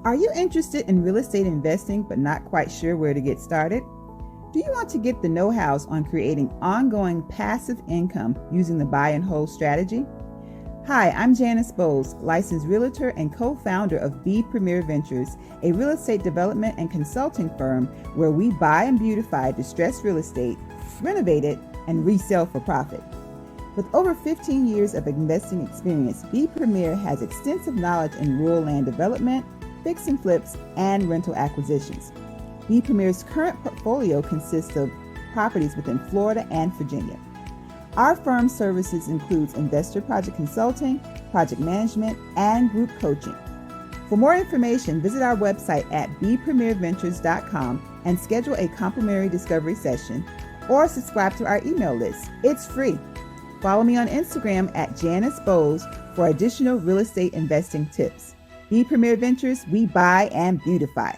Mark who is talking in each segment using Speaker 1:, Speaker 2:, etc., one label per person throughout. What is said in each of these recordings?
Speaker 1: Are you interested in real estate investing but not quite sure where to get started? Do you want to get the know-hows on creating ongoing passive income using the buy and hold strategy? Hi, I'm Janice Bowles, licensed realtor and co-founder of B Premier Ventures, a real estate development and consulting firm where we buy and beautify distressed real estate, renovate it, and resell for profit. With over 15 years of investing experience, B Premier has extensive knowledge in rural land development, fix and flips, and rental acquisitions. B Premier's current portfolio consists of properties within Florida and Virginia. Our firm's services includes investor project consulting, project management, and group coaching. For more information, visit our website at bpremierventures.com and schedule a complimentary discovery session or subscribe to our email list. It's free. Follow me on Instagram at Janice Bowles for additional real estate investing tips. B Premier Ventures, we buy and beautify.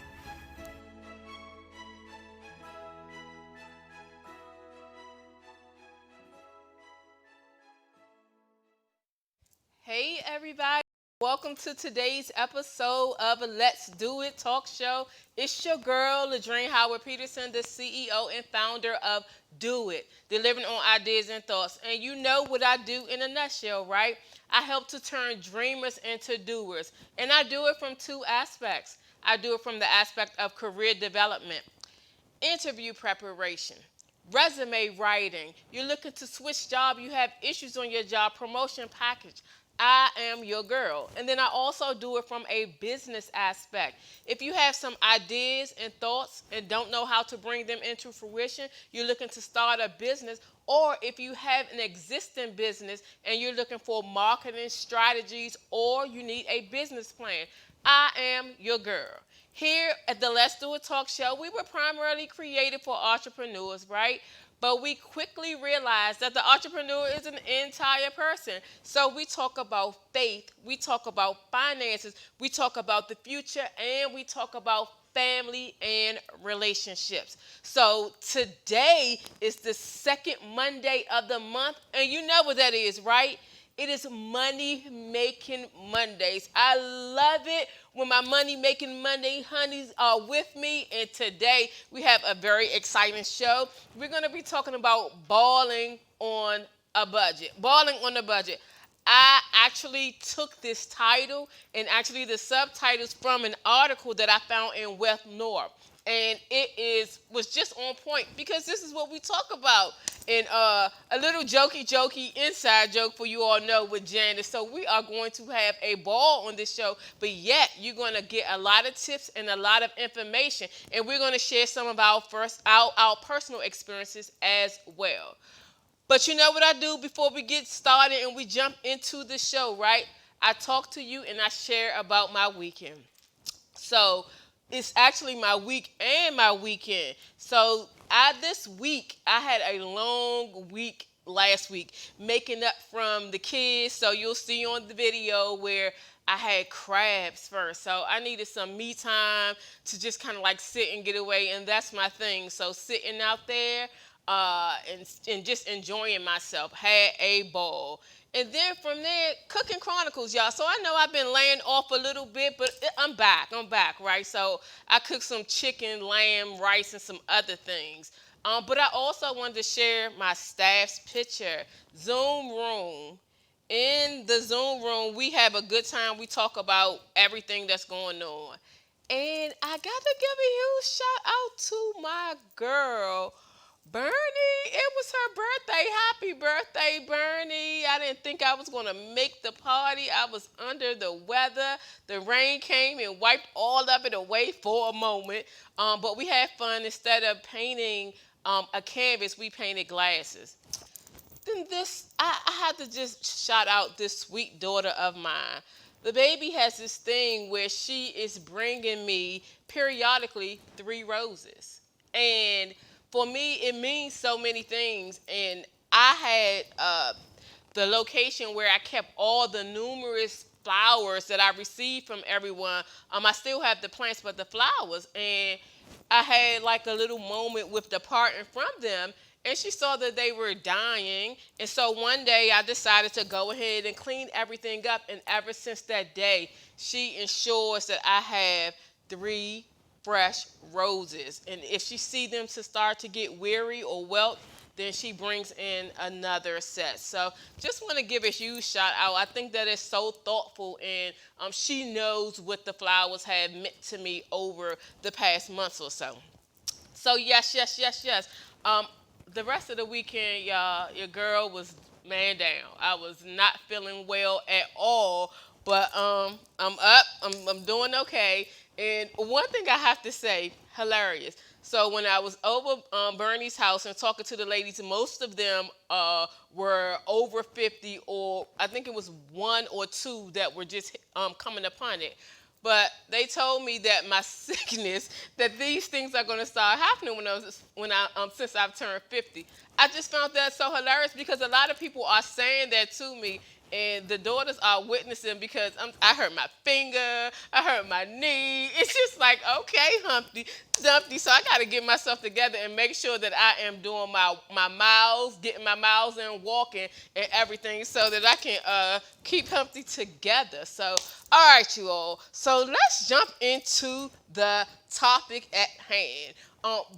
Speaker 2: Hey everybody, welcome to today's episode of a Let's Do It talk show. It's your girl, Ladrine Howard Peterson, the CEO and founder of Do It, delivering on ideas and thoughts. And you know what I do in a nutshell, right? I help to turn dreamers into doers. And I do it from two aspects. I do it from the aspect of career development, interview preparation, resume writing. You're looking to switch job, you have issues on your job, promotion package. I am your girl. And then I also do it from a business aspect. If you have some ideas and thoughts and don't know how to bring them into fruition, you're looking to start a business, or if you have an existing business and you're looking for marketing strategies or you need a business plan, I am your girl. Here at the Let's Do It Talk Show, we were primarily created for entrepreneurs, right? But we quickly realized that the entrepreneur is an entire person. So we talk about faith, we talk about finances, we talk about the future, and we talk about family and relationships. So today is the second Monday of the month, and you know what that is, right? It is Money Making Mondays. I love it when my Money Making Monday honeys are with me. And today we have a very exciting show. We're going to be talking about balling on a budget. Balling on a budget. I actually took this title and actually the subtitles from an article that I found in Wealth North. And was just on point because this is what we talk about. And a little jokey inside joke for you all know with Janice. So we are going to have a ball on this show, but yet you're going to get a lot of tips and a lot of information. And we're going to share some of our personal experiences as well. But you know what I do before we get started and we jump into the show, right? I talk to you and I share about my weekend. So it's actually my week and my weekend. So this week I had a long week last week making up from the kids. So you'll see on the video where I had crabs first. So I needed some me time to just kind of like sit and get away. And that's my thing. So sitting out there and just enjoying myself. Had a ball. And then from there, Cooking Chronicles, y'all. So I know I've been laying off a little bit, but I'm back. I'm back, right? So I cooked some chicken, lamb, rice, and some other things. But I also wanted to share my staff's picture. Zoom room. In the Zoom room, we have a good time. We talk about everything that's going on. And I got to give a huge shout out to my girl, Bernie. It was her birthday. Happy birthday, Bernie. I didn't think I was going to make the party. I was under the weather. The rain came and wiped all of it away for a moment. But we had fun. Instead of painting a canvas, we painted glasses. Then I had to just shout out this sweet daughter of mine. The baby has this thing where she is bringing me periodically 3 roses. And for me, it means so many things. And I had the location where I kept all the numerous flowers that I received from everyone. I still have the plants, but the flowers. And I had like a little moment with departing from them. and she saw that they were dying. And so one day I decided to go ahead and clean everything up. And ever since that day, she ensures that I have three fresh roses. And if she see them to start to get weary or wilt, then she brings in another set. So just want to give a huge shout out. I think that is so thoughtful, and she knows what the flowers have meant to me over the past months or so. So yes, yes, yes, yes. Um, the rest of the weekend, y'all, your girl was man down. I was not feeling well at all, but I'm up. I'm doing okay. And one thing I have to say, hilarious. So when I was over Bernie's house and talking to the ladies, most of them were over 50, or I think it was one or two that were just coming upon it. But they told me that my sickness, that these things are going to start happening when I since I've turned 50. I just found that so hilarious because a lot of people are saying that to me, and the daughters are witnessing because I hurt my finger, I hurt my knee. It's just like, okay, Humpty Dumpty. So I got to get myself together and make sure that I am doing my miles, getting my miles in, walking and everything, so that I can keep Humpty together. So, all right, you all. So let's jump into the topic at hand.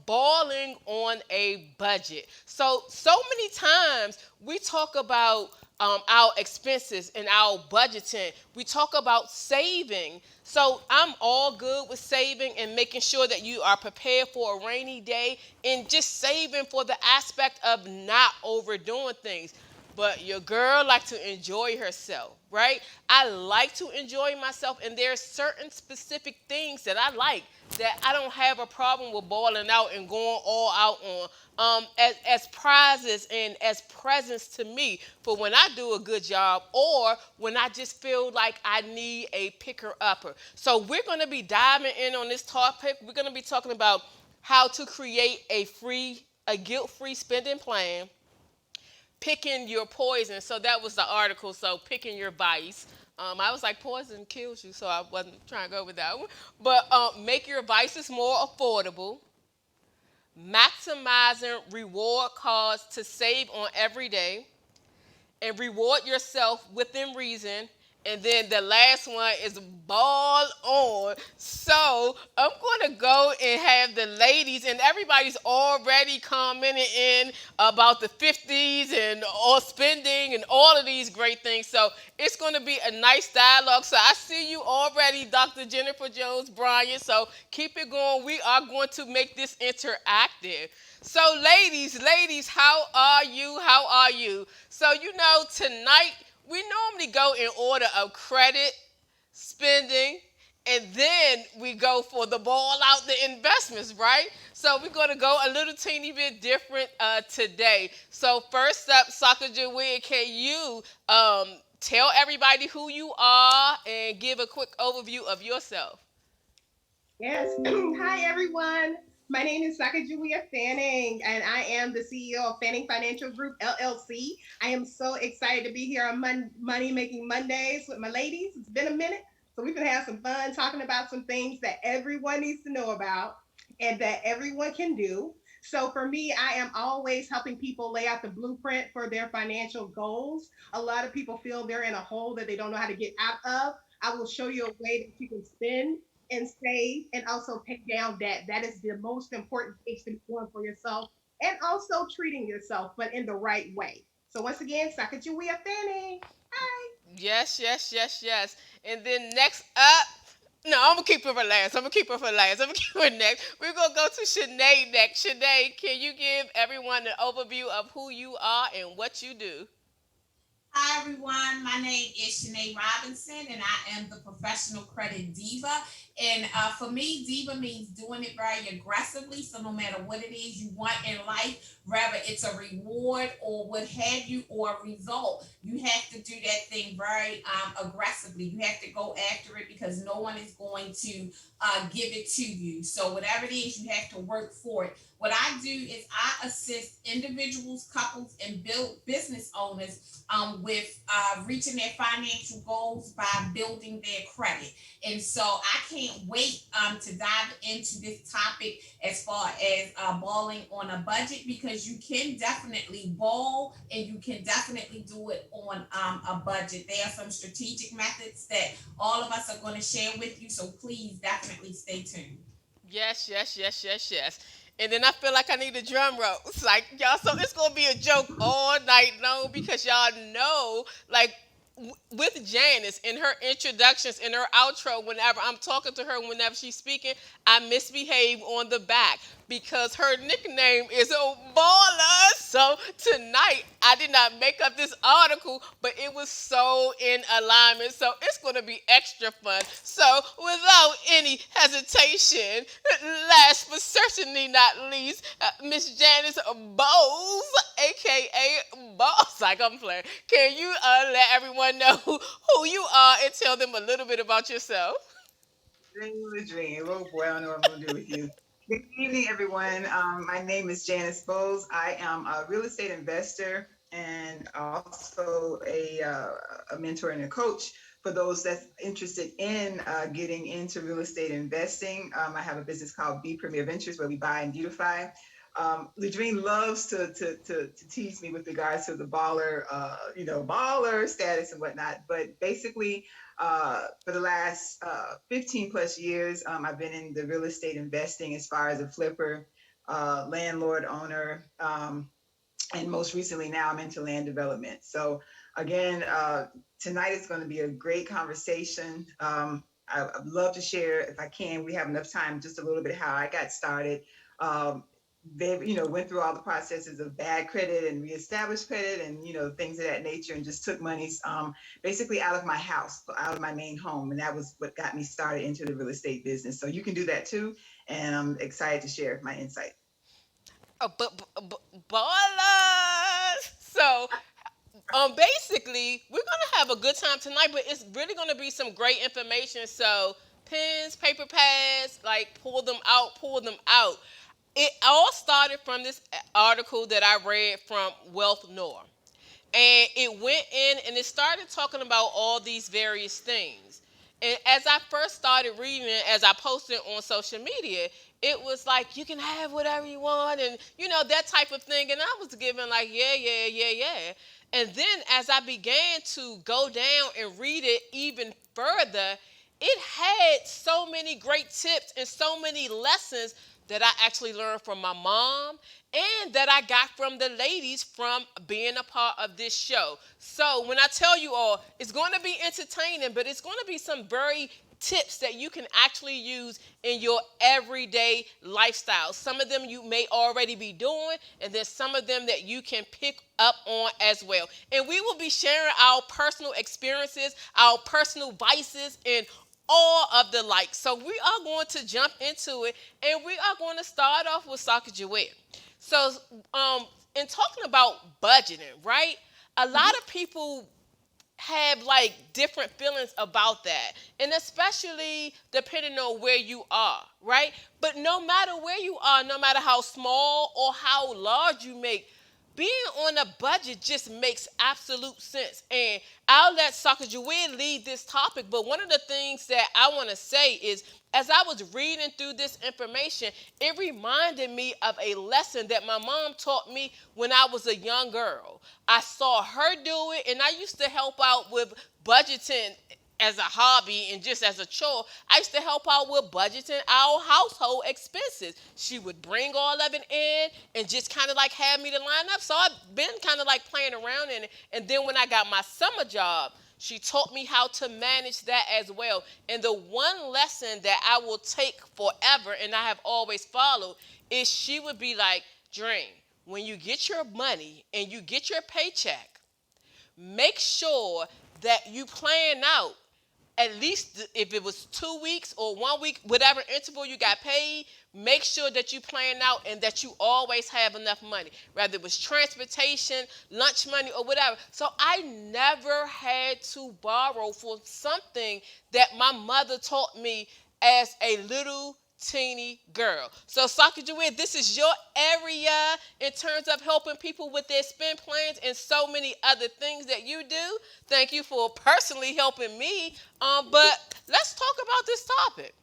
Speaker 2: Balling on a budget. So many times we talk about our expenses and our budgeting. We talk about saving. So I'm all good with saving and making sure that you are prepared for a rainy day and just saving for the aspect of not overdoing things. But your girl like to enjoy herself, right? I like to enjoy myself, and there's certain specific things that I like that I don't have a problem with balling out and going all out on, as prizes and as presents to me for when I do a good job or when I just feel like I need a picker upper. So we're going to be diving in on this topic. We're going to be talking about how to create a guilt-free spending plan, picking your poison. So that was the article. So picking your vice. I was like, poison kills you, so I wasn't trying to go with that one. But make your vices more affordable, maximizing reward cards to save on every day, and reward yourself within reason. And then the last one is ball on. So I'm going to go and have the ladies, and everybody's already commenting in about the 50s and all spending and all of these great things. So it's going to be a nice dialogue. So I see you already, Dr. Jennifer Jones Bryant. So keep it going. We are going to make this interactive. So, ladies, how are you? How are you? So, tonight we normally go in order of credit, spending, and then we go for the ball out the investments, right? So, we're going to go a little teeny bit different today. So, first up, Soccer Jawea, can you tell everybody who you are and give a quick overview of yourself?
Speaker 3: Yes. Hi, everyone. My name is Sakajulia Fanning, and I am the CEO of Fanning Financial Group LLC. I am so excited to be here on Money Making Mondays with my ladies. It's been a minute, so we can have some fun talking about some things that everyone needs to know about and that everyone can do. So for me, I am always helping people lay out the blueprint for their financial goals. A lot of people feel they're in a hole that they don't know how to get out of. I will show you a way that you can spend and save and also pay down debt. That is the most important thing to be doing for yourself and also treating yourself, but in the right way. So once again, Sakajulia Fanning. Hi.
Speaker 2: Yes, yes, yes, yes. And then next up, no, I'm gonna keep it for last. I'm gonna keep it for last. I'm gonna keep it next. We're gonna go to Sinead next. Sinead, can you give everyone an overview of who you are and what you do?
Speaker 4: Hi everyone, my name is Shanae Robinson and I am the professional credit diva. And for me, diva means doing it very aggressively. So no matter what it is you want in life, whether it's a reward or what have you, or a result, you have to do that thing very aggressively. You have to go after it because no one is going to give it to you. So whatever it is, you have to work for it. What I do is I assist individuals, couples, and build business owners with reaching their financial goals by building their credit. And so I can't wait to dive into this topic as far as balling on a budget, because you can definitely ball and you can definitely do it on a budget. There are some strategic methods that all of us are going to share with you. So please definitely stay tuned.
Speaker 2: Yes, yes, yes, yes, yes. And then I feel like I need a drum roll. It's like y'all, so it's gonna be a joke all night long because y'all know, like with Janice in her introductions, in her outro, whenever I'm talking to her, whenever she's speaking, I misbehave on the back because her nickname is a baller. So tonight I did not make up this article, but it was so in alignment. So it's going to be extra fun. So without any hesitation, last but certainly not least, Miss Janice Bowles, aka Boss, like I'm playing. Can you let everyone know who you are and tell them a little bit about yourself?
Speaker 1: Dream the dream. Oh boy, I don't know what I'm gonna do with you. Good evening, everyone. My name is Janice Bowles. I am a real estate investor and also a mentor and a coach for those that's interested in getting into real estate investing. I have a business called B Premier Ventures where we buy and beautify. Ladrine loves to tease me with regards to the baller, baller status and whatnot. But basically, for the last 15 plus years, I've been in the real estate investing as far as a flipper, landlord, owner, and most recently now I'm into land development. So again, tonight is going to be a great conversation. I'd love to share, if I can, we have enough time, just a little bit how I got started. Um, they, went through all the processes of bad credit and reestablished credit and, things of that nature, and just took monies basically out of my house, out of my main home. And that was what got me started into the real estate business. So you can do that too. And I'm excited to share my insight.
Speaker 2: Ballers. So basically, we're gonna have a good time tonight, but it's really gonna be some great information. So pens, paper pads, like pull them out. It all started from this article that I read from Wealth North, and it went in and it started talking about all these various things. And as I first started reading it, as I posted on social media, it was like you can have whatever you want, and that type of thing. And I was given like, yeah, yeah, yeah, yeah. And then as I began to go down and read it even further, it had so many great tips and so many lessons that I actually learned from my mom and that I got from the ladies from being a part of this show. So when I tell you all, it's going to be entertaining, but it's going to be some very tips that you can actually use in your everyday lifestyle. Some of them you may already be doing, and then some of them that you can pick up on as well. And we will be sharing our personal experiences, our personal vices, and all of the likes. So we are going to jump into it, and we are going to start off with Sacagawea. So, in talking about budgeting, right? A lot of people have like different feelings about that, and especially depending on where you are, right? But no matter where you are, no matter how small or how large you make, being on a budget just makes absolute sense. And I'll let Sacagawea lead this topic, but one of the things that I want to say is, as I was reading through this information, it reminded me of a lesson that my mom taught me when I was a young girl. I saw her do it, and I used to help out with budgeting as a hobby and just as a chore. I used to help out with budgeting our household expenses. She would bring all of it in and just kind of like have me to line up. So I've been kind of like playing around in it. And then when I got my summer job, she taught me how to manage that as well. And the one lesson that I will take forever and I have always followed is she would be like, Dream, when you get your money and you get your paycheck, make sure that you plan out at least if it was 2 weeks or 1 week, whatever interval you got paid, make sure that you plan out and that you always have enough money, whether it was transportation, lunch money, or whatever. So I never had to borrow for something that my mother taught me as a little teeny girl. So, Sacagawea, this is your area in terms of helping people with their spend plans and so many other things that you do. Thank you for personally helping me. But let's talk about this topic.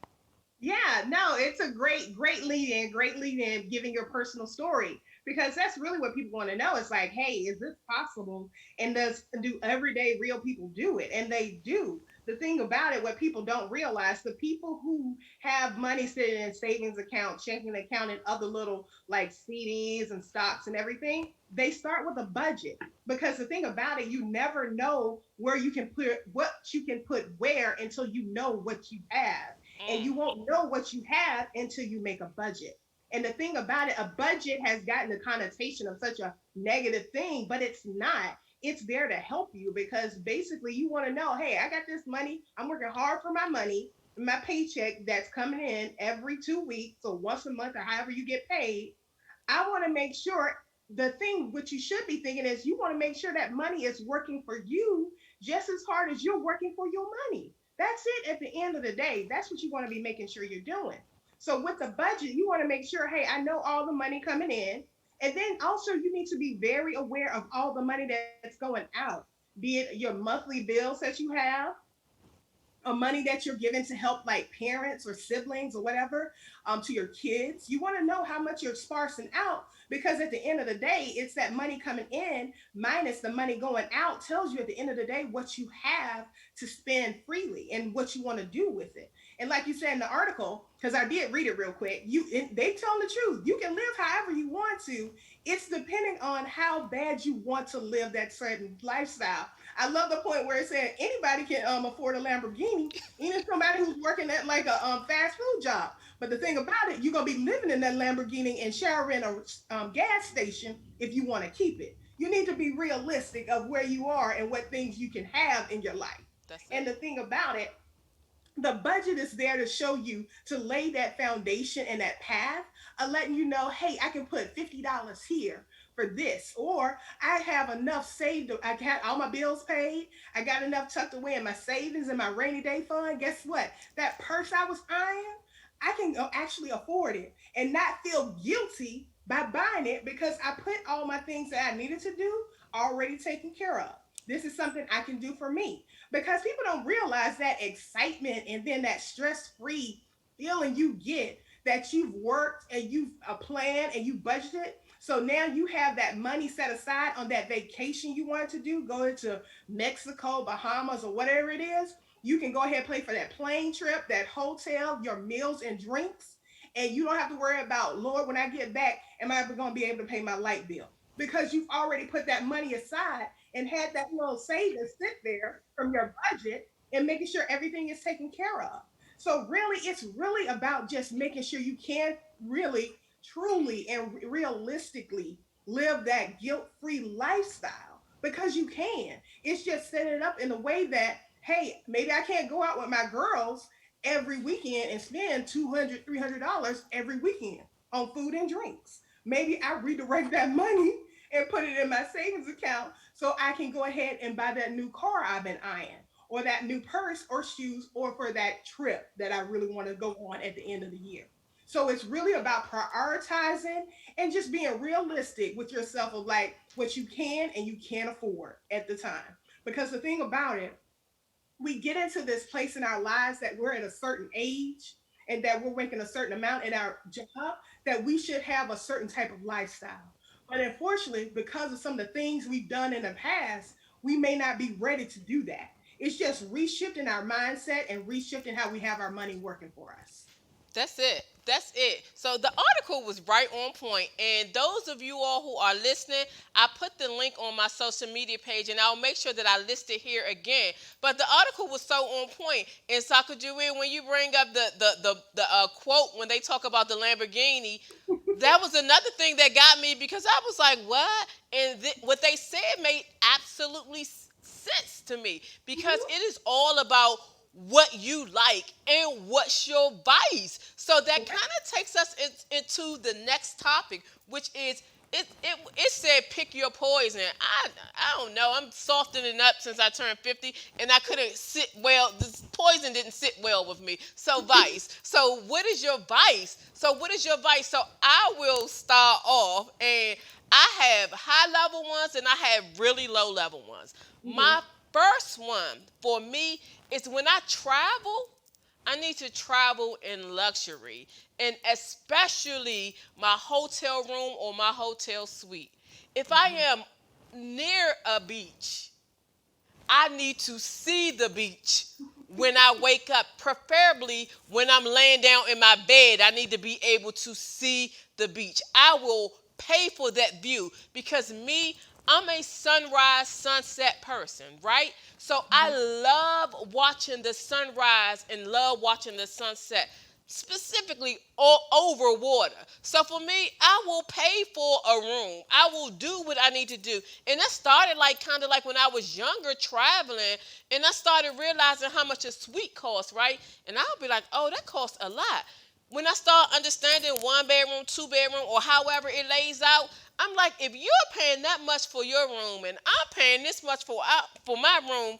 Speaker 3: Yeah, no, it's a great lead in giving your personal story because that's really what people want to know. It's like, hey, is this possible? And do everyday real people do it? And they do. The thing about it, what people don't realize, the people who have money sitting in savings account, checking account, and other little like CDs and stocks and everything, they start with a budget because the thing about it, you never know where you can put what you can put where until you know what you have, and you won't know what you have until you make a budget. And the thing about it, a budget has gotten the connotation of such a negative thing, but it's not. It's there to help you because basically you want to know, hey, I got this money. I'm working hard for my money, my paycheck that's coming in every 2 weeks, so once a month or however you get paid. I want to make sure the thing what you should be thinking is you want to make sure that money is working for you just as hard as you're working for your money. That's it at the end of the day. That's what you want to be making sure you're doing. So with the budget, you want to make sure, hey, I know all the money coming in. And then also you need to be very aware of all the money that's going out, be it your monthly bills that you have, money that you're giving to help like parents or siblings or whatever, to your kids. You want to know how much you're sparsing out because at the end of the day, it's that money coming in minus the money going out tells you at the end of the day what you have to spend freely and what you want to do with it. And like you said in the article, because I did read it real quick, they tell the truth. You can live however you want to. It's depending on how bad you want to live that certain lifestyle. I love the point where it said anybody can afford a Lamborghini, even somebody who's working at like a fast food job. But the thing about it, you're gonna be living in that Lamborghini and showering a gas station if you want to keep it. You need to be realistic of where you are and what things you can have in your life.
Speaker 2: That's
Speaker 3: And
Speaker 2: it.
Speaker 3: the thing about it, the budget is there to show you to lay that foundation and that path of letting you know, hey, I can put $50 here for this, or I have enough saved. I got all my bills paid. I got enough tucked away in my savings and my rainy day fund. Guess what? That purse I was eyeing, I can actually afford it and not feel guilty by buying it because I put all my things that I needed to do already taken care of. This is something I can do for me because people don't realize that excitement and then that stress free feeling you get that you've worked and you've planned and you budgeted. So now you have that money set aside on that vacation you wanted to do, going to Mexico, Bahamas, or whatever it is. You can go ahead and pay for that plane trip, that hotel, your meals and drinks. And you don't have to worry about, Lord, when I get back, am I ever going to be able to pay my light bill? Because you've already put that money aside and had that little savings sit there from your budget and making sure everything is taken care of. So really, it's really about just making sure you can really, truly, and realistically live that guilt-free lifestyle because you can. It's just setting it up in a way that, hey, maybe I can't go out with my girls every weekend and spend $200, $300 every weekend on food and drinks. Maybe I redirect that money and put it in my savings account so I can go ahead and buy that new car I've been eyeing, or that new purse or shoes, or for that trip that I really want to go on at the end of the year. So it's really about prioritizing and just being realistic with yourself of like what you can and you can't afford at the time. Because the thing about it, we get into this place in our lives that we're at a certain age and that we're making a certain amount in our job that we should have a certain type of lifestyle. But unfortunately, because of some of the things we've done in the past, we may not be ready to do that. It's just reshifting our mindset and reshifting how we have our money working for us.
Speaker 2: That's it. That's it. So the article was right on point. And those of you all who are listening, I put the link on my social media page and I'll make sure that I list it here again. But the article was so on point. And Sakajuwe, when you bring up the quote when they talk about the Lamborghini, that was another thing that got me because I was like, what? And what they said made absolutely sense to me because
Speaker 3: Mhm.
Speaker 2: it is all about what you like and what's your vice. So that kind of takes us into the next topic, which is it said pick your poison. I don't know. I'm softening up since I turned 50, and I couldn't sit well. This poison didn't sit well with me. So vice. So what is your vice? So what is your vice? So I will start off, and I have high level ones and I have really low level ones.
Speaker 3: Mhm.
Speaker 2: My first one for me is when I travel. I need to travel in luxury, and especially my hotel room or my hotel suite. If I
Speaker 3: Mhm.
Speaker 2: am near a beach, I need to see the beach when I wake up. Preferably when I'm laying down in my bed, I need to be able to see the beach. I will pay for that view because me, I'm a sunrise sunset person, right? So I
Speaker 3: Mhm.
Speaker 2: love watching the sunrise and love watching the sunset, specifically all over water. So for me, I will pay for a room. I will do what I need to do. And that started like kind of like when I was younger traveling, and I started realizing how much a suite costs, right? And I'll be like, oh, that costs a lot. When I start understanding one bedroom, two bedroom, or however it lays out, I'm like, if you're paying that much for your room and I'm paying this much for my room,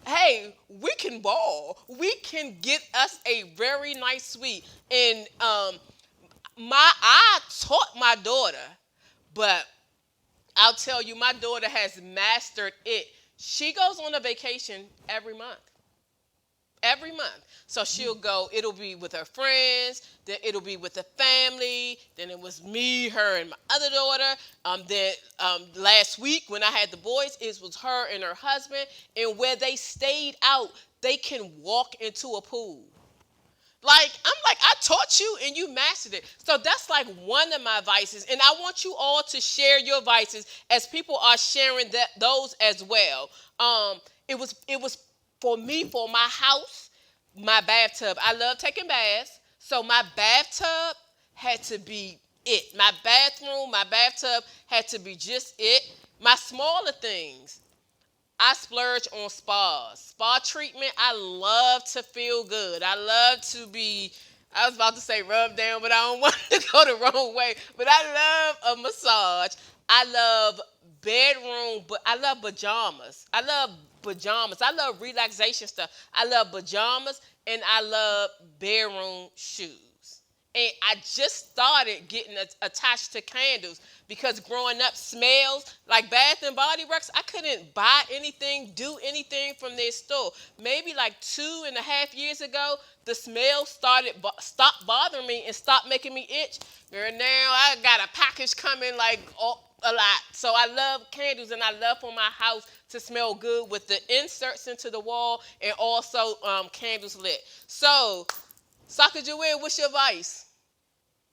Speaker 2: hey, we can ball. We can get us a very nice suite. And I taught my daughter, but I'll tell you, my daughter has mastered it. She goes on a vacation every month. Every month. So she'll go, it'll be with her friends, then it'll be with the family, then it was me, her, and my other daughter. Then last week when I had the boys, it was her and her husband, and where they stayed out, they can walk into a pool. Like, I'm like, I taught you and you mastered it. So that's like one of my vices. And I want you all to share your vices as people are sharing those as well. It was for me, for my house, my bathtub. I love taking baths. So my bathtub had to be it. My bathroom, my bathtub had to be just it. My smaller things, I splurge on spas. Spa treatment, I love to feel good. I love to be, I was about to say rub down, but I don't want to go the wrong way. But I love a massage. I love bedroom, but I love pajamas. I love pajamas. I love relaxation stuff. I love pajamas and I love bedroom shoes. And I just started getting attached to candles because growing up, smells like Bath and Body Works, I couldn't buy anything, do anything from their store. Maybe like 2.5 years ago, the smell stopped bothering me and stopped making me itch. Girl, now I got a package coming like a lot. So I love candles and I love for my house to smell good with the inserts into the wall and also candles lit. So, Soccer Joelle, what's your vice?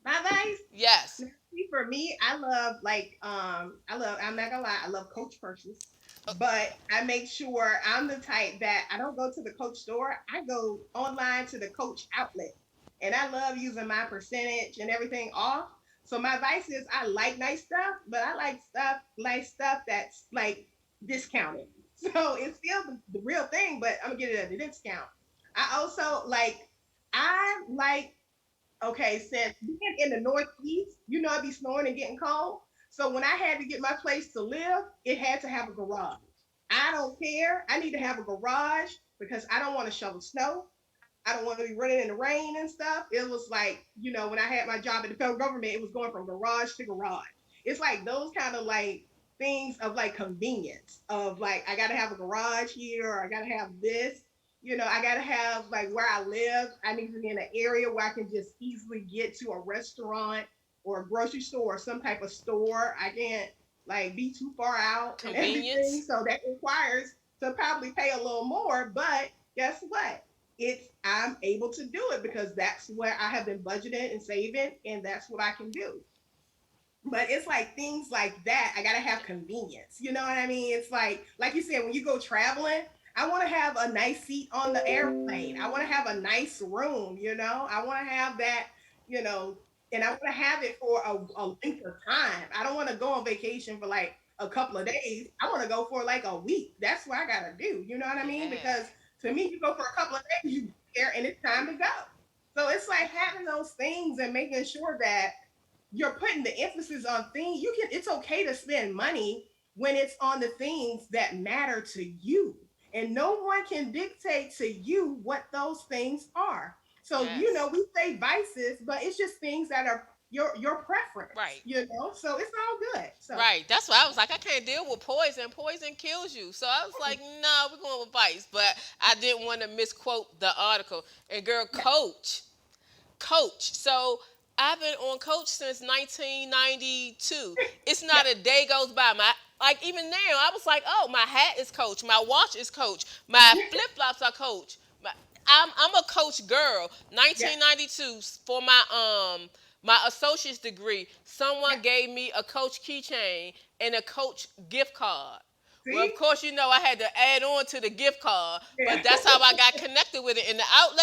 Speaker 3: My advice.
Speaker 2: Yes.
Speaker 3: Now, see, for me, I love like I love. I'm not gonna lie, I love Coach purses, but I make sure I'm the type that I don't go to the Coach store. I go online to the Coach outlet, and I love using my percentage and everything off. So my advice is I like nice stuff, but I like stuff that's like discounted. So it's still the real thing, but I'm gonna get it at a discount. I also I like okay, since being in the Northeast, it be snowing and getting cold. So when I had to get my place to live, it had to have a garage. I don't care. I need to have a garage because I don't want to shovel snow. I don't want to be running in the rain and stuff. It was like, when I had my job at the federal government, it was going from garage to garage. It's like those kind of like things of like convenience of like, I got to have a garage here or I got to have this. I gotta have like where I live. I need to be in an area where I can just easily get to a restaurant or a grocery store or some type of store. I can't like be too far out and everything.
Speaker 2: Convenience.
Speaker 3: So that requires to probably pay a little more. But guess what? I'm able to do it because that's where I have been budgeting and saving, and that's what I can do. But it's like things like that. I gotta have convenience. You know what I mean? It's like you said, when you go traveling, I want to have a nice seat on the airplane. I want to have a nice room. I want to have that. You know, and I want to have it for a length of time. I don't want to go on vacation for like a couple of days. I want to go for like a week. That's what I gotta do. You know what I mean?
Speaker 2: Yeah.
Speaker 3: Because to me, you go for a couple of days, you there, and it's time to go. So it's like having those things and making sure that you're putting the emphasis on things. It's okay to spend money when it's on the things that matter to you. And no one can dictate to you what those things are. So,
Speaker 2: Yes.
Speaker 3: we say vices, but it's just things that are your preference,
Speaker 2: Right.
Speaker 3: so it's all good. So
Speaker 2: Right. That's why I was like, I can't deal with poison. Poison kills you. So I was like, no, we're going with vice. But I didn't want to misquote the article. And girl,
Speaker 3: yeah,
Speaker 2: Coach. So I've been on Coach since 1992. It's
Speaker 3: yeah,
Speaker 2: not a day goes by. Like even now, I was like, oh, my hat is Coach. My watch is Coach. My flip flops are Coach. I'm a Coach girl.
Speaker 3: yeah,
Speaker 2: 1992 for my associate's degree.
Speaker 3: yeah.
Speaker 2: Someone gave me a Coach keychain and a Coach gift card. Well, of
Speaker 3: See?
Speaker 2: course, I had to add on to the gift card,
Speaker 3: Yeah.
Speaker 2: but that's how I got connected with it. In the outlet,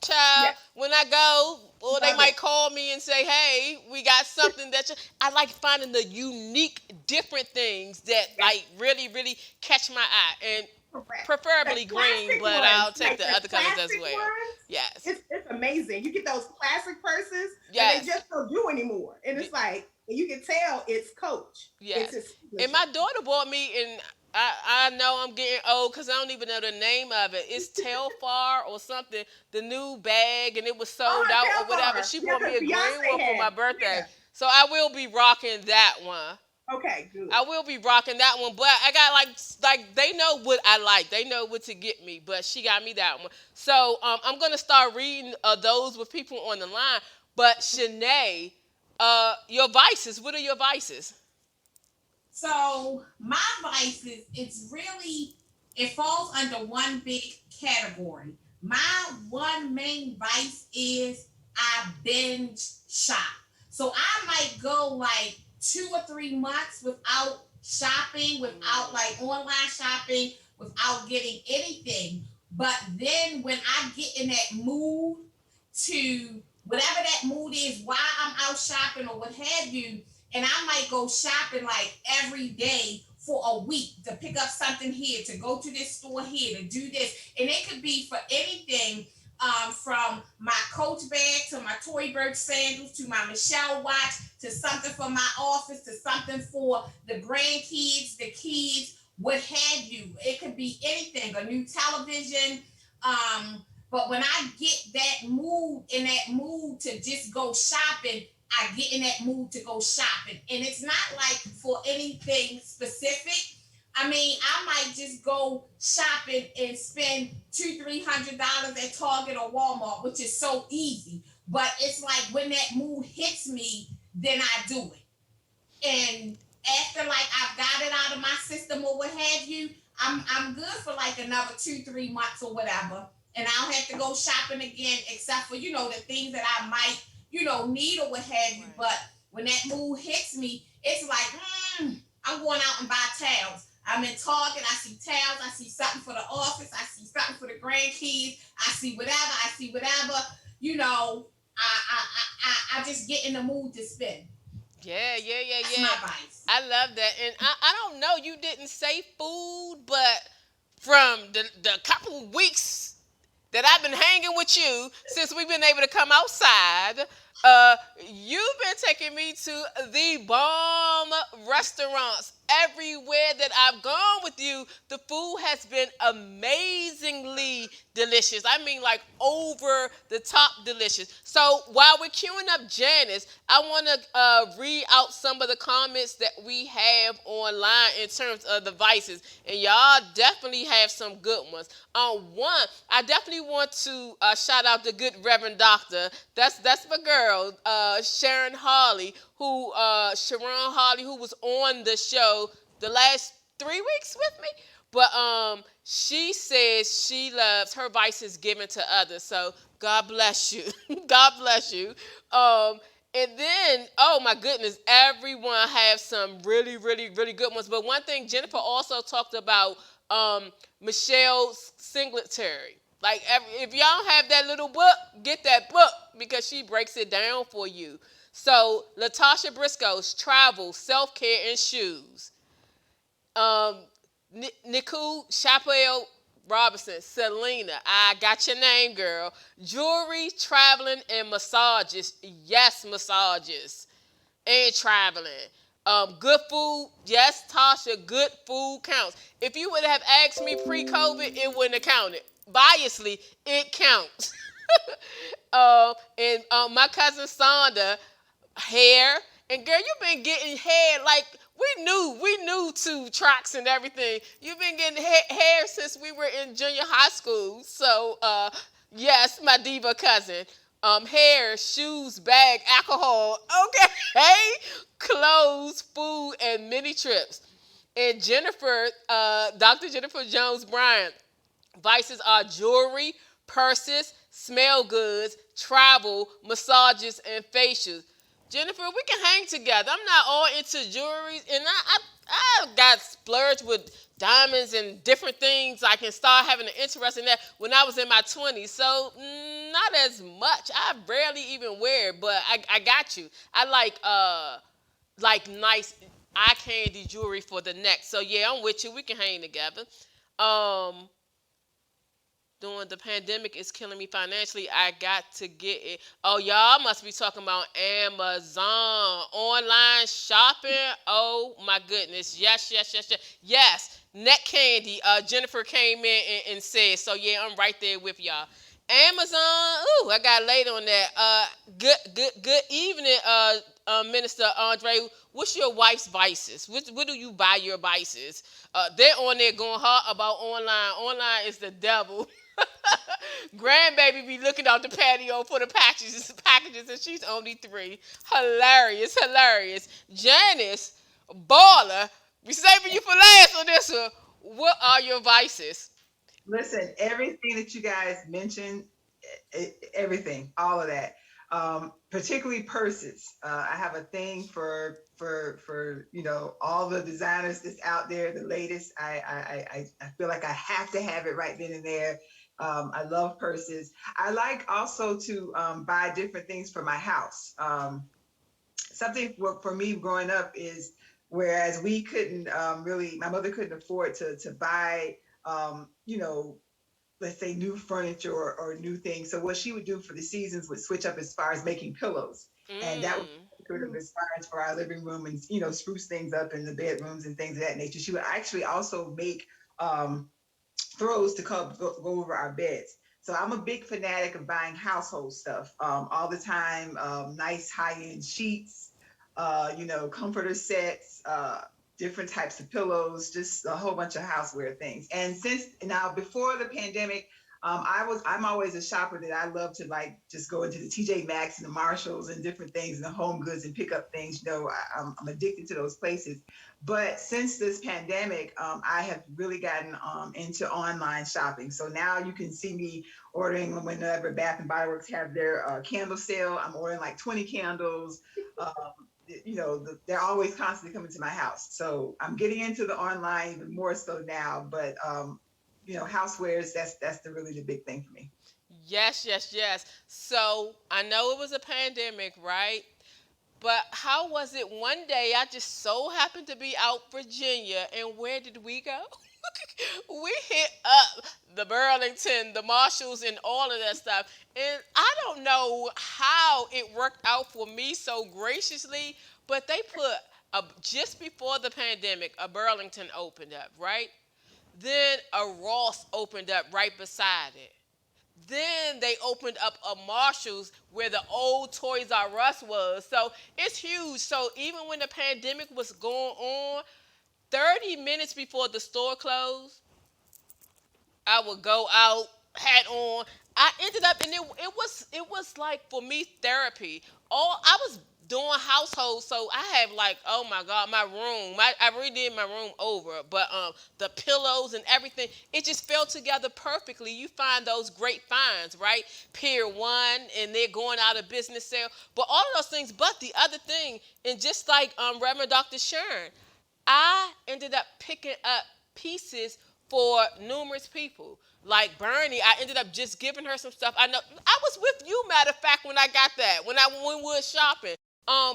Speaker 3: Yeah.
Speaker 2: child, when I go, or they
Speaker 3: Love it.
Speaker 2: might call me and say, hey, we got something I like finding the unique, different things that,
Speaker 3: Yeah.
Speaker 2: like, really, really catch my eye. And
Speaker 3: Correct. The
Speaker 2: preferably green,
Speaker 3: classic
Speaker 2: but
Speaker 3: ones,
Speaker 2: I'll take
Speaker 3: like
Speaker 2: the
Speaker 3: the
Speaker 2: other colors as
Speaker 3: classic
Speaker 2: well.
Speaker 3: ones,
Speaker 2: Yes.
Speaker 3: it's amazing. You get those classic purses that they
Speaker 2: Yes.
Speaker 3: just don't do anymore. And it's like, and you can tell it's Coach. It's
Speaker 2: Yes.
Speaker 3: his
Speaker 2: And
Speaker 3: signature.
Speaker 2: my daughter bought me, and I know I'm getting old because I don't even know the name of it. It's Telfar or something, the new bag, and it was sold out or whatever.
Speaker 3: Telfar.
Speaker 2: She
Speaker 3: Yeah,
Speaker 2: bought me
Speaker 3: because
Speaker 2: a green
Speaker 3: Beyonce
Speaker 2: one for
Speaker 3: had
Speaker 2: my
Speaker 3: it.
Speaker 2: birthday.
Speaker 3: Yeah.
Speaker 2: So I will be rocking that one.
Speaker 3: Okay, good.
Speaker 2: I will be rocking that one, but I got like they know what I like. They know what to get me, but she got me that one. So I'm gonna start reading those with people on the line. But Shanae, your vices. What are your vices?
Speaker 4: So my vices, it falls under one big category. My one main vice is I binge shop. So I might go like 2 or 3 months without shopping, without like online shopping, without getting anything. But then when I get in that mood to whatever that mood is, why I'm out shopping or what have you, and I might go shopping like every day for a week to pick up something here, to go to this store here, to do this. And it could be for anything, from my Coach bag to my Tory Burch sandals to my Michelle watch to something for my office to something for the grandkids, the kids, what have you. It could be anything, a new television. But when I get in that mood to just go shopping, I get in that mood to go shopping. And it's not like for anything specific. I mean, I might just go shopping and spend $200-300 at Target or Walmart, which is so easy. But it's like when that mood hits me, then I do it. And after like I've got it out of my system or what have you, I'm good for like another 2-3 months or whatever. And I don't have to go shopping again, except for, the things that I might, need or what have you.
Speaker 2: Right.
Speaker 4: But when that mood hits me, it's like, I'm going out and buy towels. I'm in Target, I see towels, I see something for the office, I see something for the grandkids, I see whatever, I just get in the mood to spend.
Speaker 2: Yeah, yeah, yeah,
Speaker 4: That's
Speaker 2: yeah.
Speaker 4: my vice.
Speaker 2: I love that. And I don't know, you didn't say food, but from the couple of weeks that I've been hanging with you since we've been able to come outside, you've been taking me to the bomb restaurants everywhere that I've gone with you. The food has been amazingly delicious. I mean, like over the top delicious. So while we're queuing up Janice, I want to read out some of the comments that we have online in terms of the vices, and y'all definitely have some good ones. One, I definitely want to shout out the good Reverend Doctor. That's my girl, Sharon Harley, who was on the show the last 3 weeks with me. But she says she loves her vices given to others. So God bless you. God bless you. And then, oh my goodness, everyone has some really, really, really good ones. But one thing Jennifer also talked about, Michelle Singletary. Like, if y'all don't have that little book, get that book because she breaks it down for you. So, Latasha Briscoe's Travel, Self-Care, and Shoes. Nicole Chappelle Robinson, Selena, I got your name, girl. Jewelry, traveling, and massages. Yes, massages. and traveling. Good food, yes, Tasha, good food counts. If you would have asked me pre-COVID, it wouldn't have counted. Biasly, it counts. And my cousin Sonda, hair. And girl, you've been getting hair like we knew two tracks and everything. You've been getting hair since we were in junior high school. So yes, my diva cousin. Hair, shoes, bag, alcohol, okay, clothes, food, and many trips. And Jennifer, Dr. Jennifer Jones Bryant, vices are jewelry, purses, smell goods, travel, massages, and facials. Jennifer, we can hang together. I'm not all into jewelry, and I got splurged with diamonds and different things. I can start having an interest in that when I was in my 20s. So not as much. I rarely even wear it, but I got you. I like nice eye candy jewelry for the neck. So yeah, I'm with you. We can hang together. Um, During the pandemic is killing me financially. I got to get it. Oh, y'all must be talking about Amazon online shopping. Oh my goodness. Yes, yes, yes, yes. Yes. Neck candy. Jennifer came in and said. So yeah, I'm right there with y'all. Amazon. Ooh, I got late on that. Good evening, Minister Andre. What's your wife's vices? What do you buy your vices? They're on there going hard about online. Online is the devil. Grandbaby be looking out the patio for the packages, and she's only 3. Hilarious, hilarious. Janice, baller, we saving you for last on this one. What are your vices?
Speaker 1: Listen, everything that you guys mentioned, everything, all of that. Particularly purses. I have a thing for all the designers that's out there, the latest. I feel like I have to have it right then and there. I love purses. I like also to buy different things for my house. Something for me growing up is, whereas we couldn't really, my mother couldn't afford to buy, let's say new furniture or new things. So what she would do for the seasons would switch up as far as making pillows. And that was sort of as far as for our living room and, spruce things up in the bedrooms and things of that nature. She would actually also make throws to go over our beds. So I'm a big fanatic of buying household stuff all the time. Nice high-end sheets, comforter sets, different types of pillows, just a whole bunch of houseware things. And since now, before the pandemic, I'm always a shopper that I love to just go into the TJ Maxx and the Marshalls and different things and the Home Goods and pick up things. I'm addicted to those places. But since this pandemic, I have really gotten into online shopping. So now you can see me ordering whenever Bath and Body Works have their candle sale. I'm ordering like 20 candles. They're always constantly coming to my house. So I'm getting into the online even more so now. But housewares, that's really the big thing for me.
Speaker 2: Yes, yes, yes. So I know it was a pandemic, right? But how was it one day I just so happened to be out Virginia, and where did we go? We hit up the Burlington, the Marshalls, and all of that stuff. And I don't know how it worked out for me so graciously, but they put just before the pandemic, a Burlington opened up, right? Then a Ross opened up right beside it. Then they opened up a Marshall's where the old Toys R Us was. So it's huge. So even when the pandemic was going on, 30 minutes before the store closed, I would go out, hat on. I ended up, and it was like for me therapy. All I was doing household, so I have like, oh my God, my room. I redid my room over, but the pillows and everything, it just fell together perfectly. You find those great finds, right? Pier 1, and they're going out of business sale, but all of those things. But the other thing, and just like Reverend Dr. Shern, I ended up picking up pieces for numerous people. Like Bernie, I ended up just giving her some stuff. I know I was with you, matter of fact, when I got that, when we were shopping.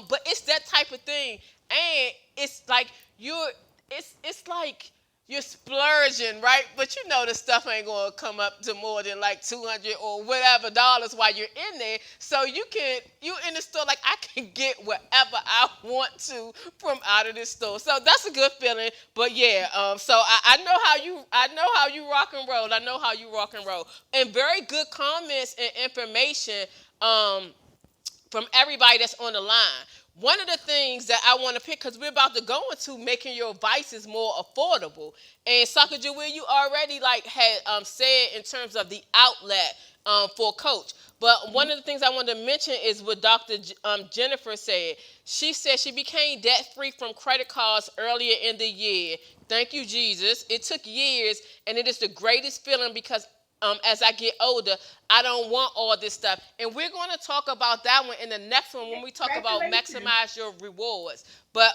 Speaker 2: But it's that type of thing, and it's like it's like you're splurging, right? But you know the stuff ain't gonna come up to more than like 200 or whatever dollars while you're in there. So you in the store like I can get whatever I want to from out of this store. So that's a good feeling. But yeah, so I know how you rock and roll. I know how you rock and roll. And very good comments and information. From everybody that's on the line. One of the things that I want to pick, because we're about to go into making your vices more affordable. And Saka Jawil, you already like had said in terms of the outlet for Coach. But one of the things I wanted to mention is what Dr. Jennifer said. She said she became debt free from credit cards earlier in the year. Thank you, Jesus. It took years, and it is the greatest feeling because as I get older, I don't want all this stuff. And we're going to talk about that one in the next one when we talk about
Speaker 3: Congratulations.
Speaker 2: maximize your rewards. But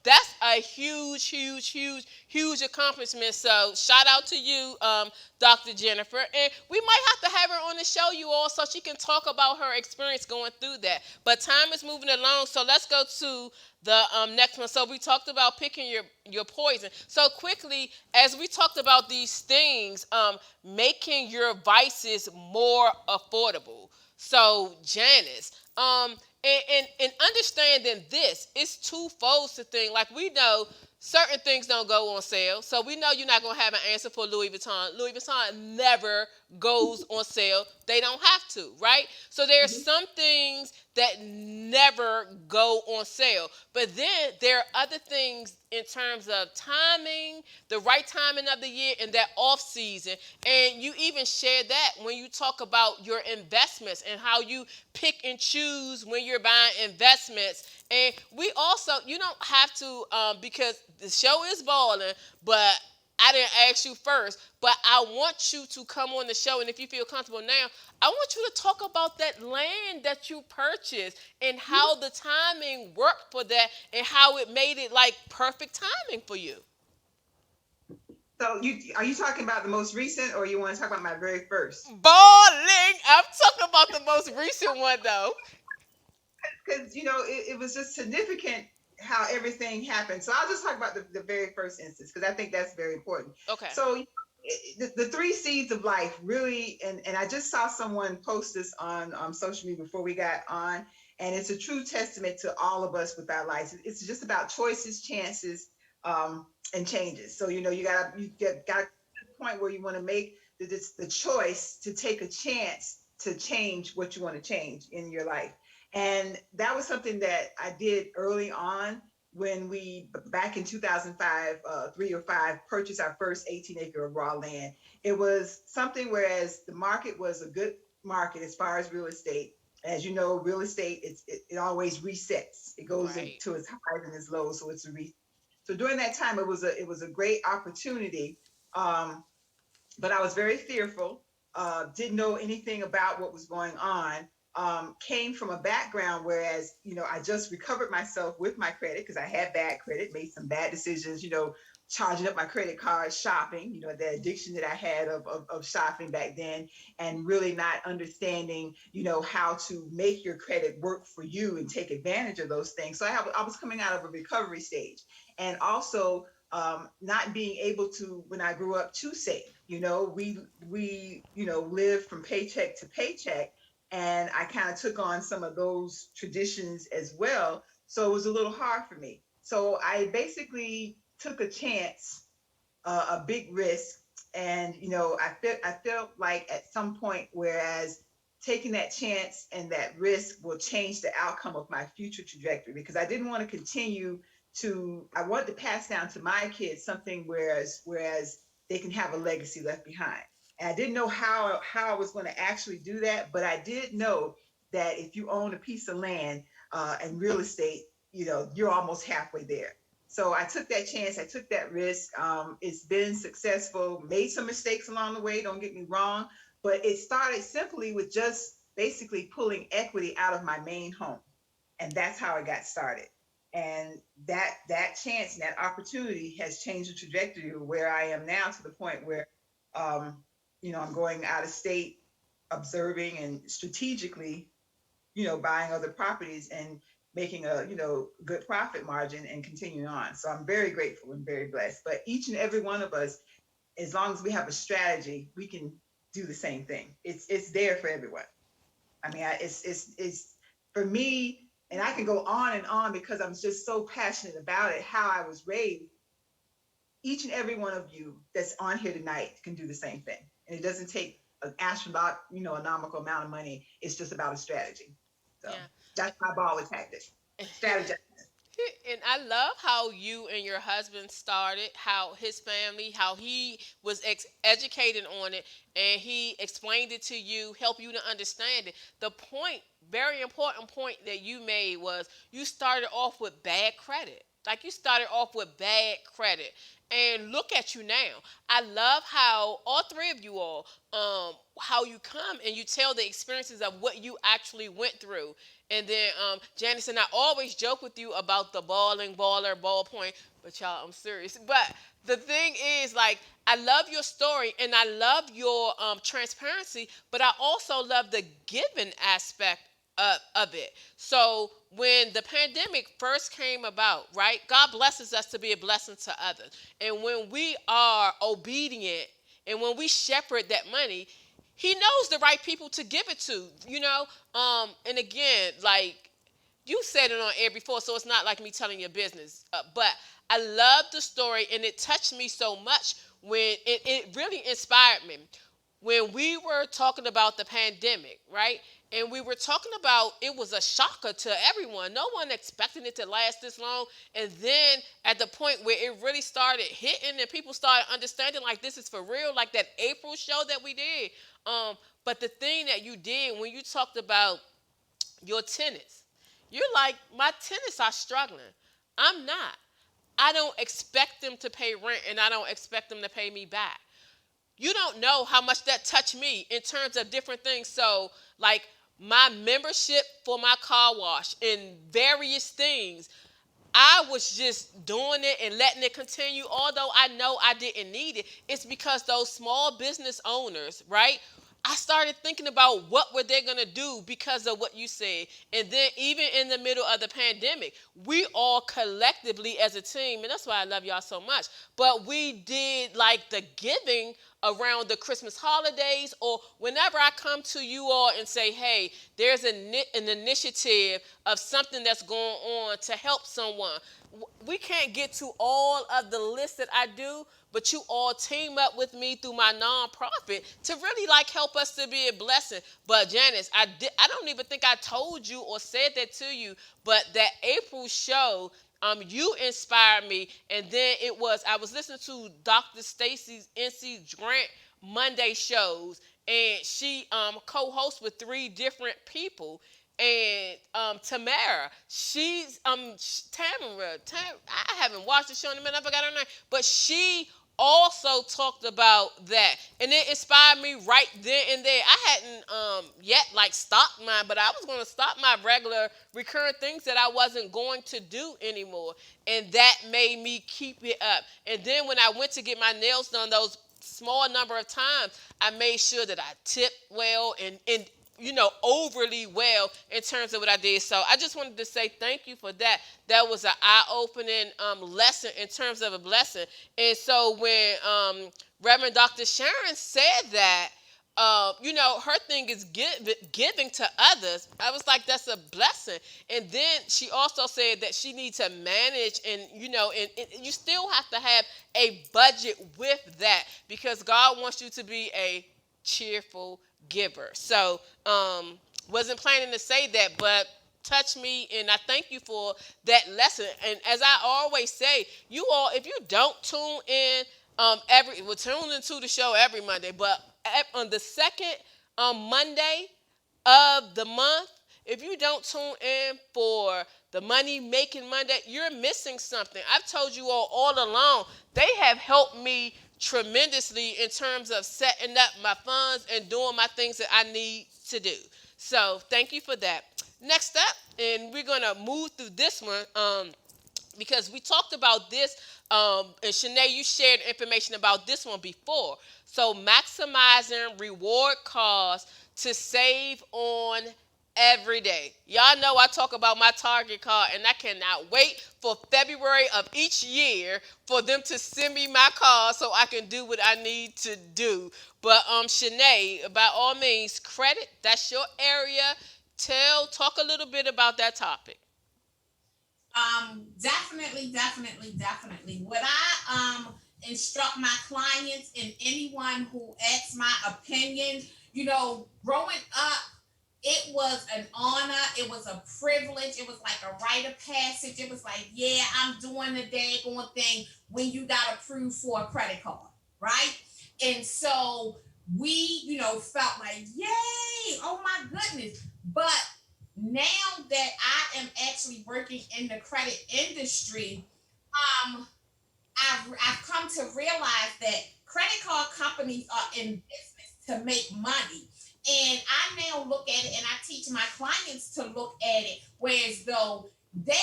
Speaker 2: that's a huge, huge, huge, huge accomplishment. So shout out to you, Dr. Jennifer. And we might have to have her on the show, you all, so she can talk about her experience going through that. But time is moving along, so let's go to the next one. So we talked about picking your poison. So quickly, as we talked about these things, making your vices more affordable. So Janice, and understanding this, it's twofold to thing. Like we know certain things don't go on sale. So we know you're not gonna have an answer for Louis Vuitton. Louis Vuitton never goes on sale. They don't have to, right? So there's some things that never go on sale. But then there are other things in terms of timing, the right timing of the year, and that off season. And you even share that when you talk about your investments and how you pick and choose when you're buying investments. And we also, you don't have to, because the show is balling, but I didn't ask you first, but I want you to come on the show, and if you feel comfortable now, I want you to talk about that land that you purchased and how the timing worked for that and how it made it like perfect timing for you.
Speaker 1: So are you talking about the most recent, or you want to talk about my very first?
Speaker 2: Balling. I'm talking about the most recent one though.
Speaker 1: Because it was just significant how everything happened. So I'll just talk about the very first instance because I think that's very important.
Speaker 2: Okay.
Speaker 1: So the three seeds of life really, and I just saw someone post this on social media before we got on, and it's a true testament to all of us with our lives. It's just about choices, chances, and changes. So you got to the point where you want to make the choice to take a chance to change what you want to change in your life. And that was something that I did early on when we, back in 2005, 3 or 5, purchased our first 18-acre of raw land. It was something whereas the market was a good market as far as real estate. As you know, real estate, it always resets. It goes into its highs and its lows, so it's a reset. So during that time, it was a great opportunity, but I was very fearful. Didn't know anything about what was going on. Came from a background whereas I just recovered myself with my credit because I had bad credit, made some bad decisions, charging up my credit card, shopping, the addiction that I had of shopping back then, and really not understanding how to make your credit work for you and take advantage of those things. So I was coming out of a recovery stage, and also not being able to, when I grew up, to save. We lived from paycheck to paycheck, and I kind of took on some of those traditions as well. So it was a little hard for me. So I basically took a chance, a big risk. And, I felt like at some point, whereas taking that chance and that risk will change the outcome of my future trajectory, because I didn't want to continue I wanted to pass down to my kids something whereas they can have a legacy left behind. And I didn't know how I was going to actually do that, but I did know that if you own a piece of land and real estate, you're almost halfway there. So I took that chance. I took that risk. It's been successful. Made some mistakes along the way. Don't get me wrong, but it started simply with just basically pulling equity out of my main home, and that's how it got started. And that chance and that opportunity has changed the trajectory of where I am now, to the point where I'm going out of state, observing and strategically, buying other properties and making a good profit margin and continuing on. So I'm very grateful and very blessed. But each and every one of us, as long as we have a strategy, we can do the same thing. It's there for everyone. I mean, it's for me, and I can go on and on because I'm just so passionate about it. How I was raised. Each and every one of you that's on here tonight can do the same thing, and it doesn't take an astronomical amount of money. It's just about a strategy. So
Speaker 2: Yeah.
Speaker 1: that's my ball with tactics. Strategy.
Speaker 2: And I love how you and your husband started, how his family, how he was educated on it, and he explained it to you, help you to understand it. The point, very important point that you made was you started off with bad credit. Like you started off with bad credit. And look at you now. I love how all three of you all, how you come and you tell the experiences of what you actually went through. And then Janice and I always joke with you about the balling, baller, ballpoint, but y'all, I'm serious. But the thing is, like, I love your story and I love your transparency, but I also love the giving aspect of it. So when the pandemic first came about, right, God blesses us to be a blessing to others. And when we are obedient and when we shepherd that money, he knows the right people to give it to, and again, like you said it on air before, so it's not like me telling your business. But I love the story, and it touched me so much when it really inspired me. When we were talking about the pandemic, right? And we were talking about it was a shocker to everyone. No one expected it to last this long. And then at the point where it really started hitting and people started understanding like this is for real, like that April show that we did. But the thing that you did when you talked about your tenants. You're like, my tenants are struggling. I'm not. I don't expect them to pay rent and I don't expect them to pay me back. You don't know how much that touched me in terms of different things. So, like my membership for my car wash and various things, I was just doing it and letting it continue, although I know I didn't need it. It's because those small business owners, right? I started thinking about what were they gonna do because of what you said. And then even in the middle of the pandemic, we all collectively as a team, and that's why I love y'all so much, but we did like the giving around the Christmas holidays or whenever I come to you all and say, hey, there's an initiative of something that's going on to help someone. We can't get to all of the lists that I do, but you all team up with me through my nonprofit to really like help us to be a blessing. But Janice, I don't even think I told you or said that to you, but that April show, you inspired me. And then I was listening to Dr. Stacy's NC Grant Monday shows, and she co-hosts with three different people. And Tamara, Tamara. I haven't watched the show in a minute. I forgot her name, but she also talked about that, and it inspired me right then and there. I hadn't yet like stopped mine, but I was going to stop my regular recurrent things that I wasn't going to do anymore, and that made me keep it up. And then when I went to get my nails done, those small number of times, I made sure that I tipped well and overly well in terms of what I did. So I just wanted to say thank you for that. That was an eye-opening lesson in terms of a blessing. And so when Reverend Dr. Sharon said that, her thing is giving to others. I was like, that's a blessing. And then she also said that she needs to manage and you still have to have a budget with that because God wants you to be a cheerful giver. So, wasn't planning to say that, but touch me, and I thank you for that lesson. And as I always say, you all, if you don't tune in, we're tuning into the show every Monday, but on the second Monday of the month, if you don't tune in for the Money Making Monday, you're missing something. I've told you all along, they have helped me tremendously in terms of setting up my funds and doing my things that I need to do. So thank you for that. Next up, and we're going to move through this one because we talked about this, and Shanae, you shared information about this one before. So maximizing reward costs to save on every day. Y'all know I talk about my Target card, and I cannot wait for February of each year for them to send me my card so I can do what I need to do. But Shanae, by all means, credit, that's your area. Talk a little bit about that topic.
Speaker 4: Definitely. What I instruct my clients and anyone who asks my opinion, growing up, it was an honor, it was a privilege, it was like a rite of passage. It was like, yeah, I'm doing the daggone thing when you got approved for a credit card, right? And so we, felt like, yay, oh my goodness. But now that I am actually working in the credit industry, um, I've come to realize that credit card companies are in business to make money. And I now look at it and I teach my clients to look at it, whereas though they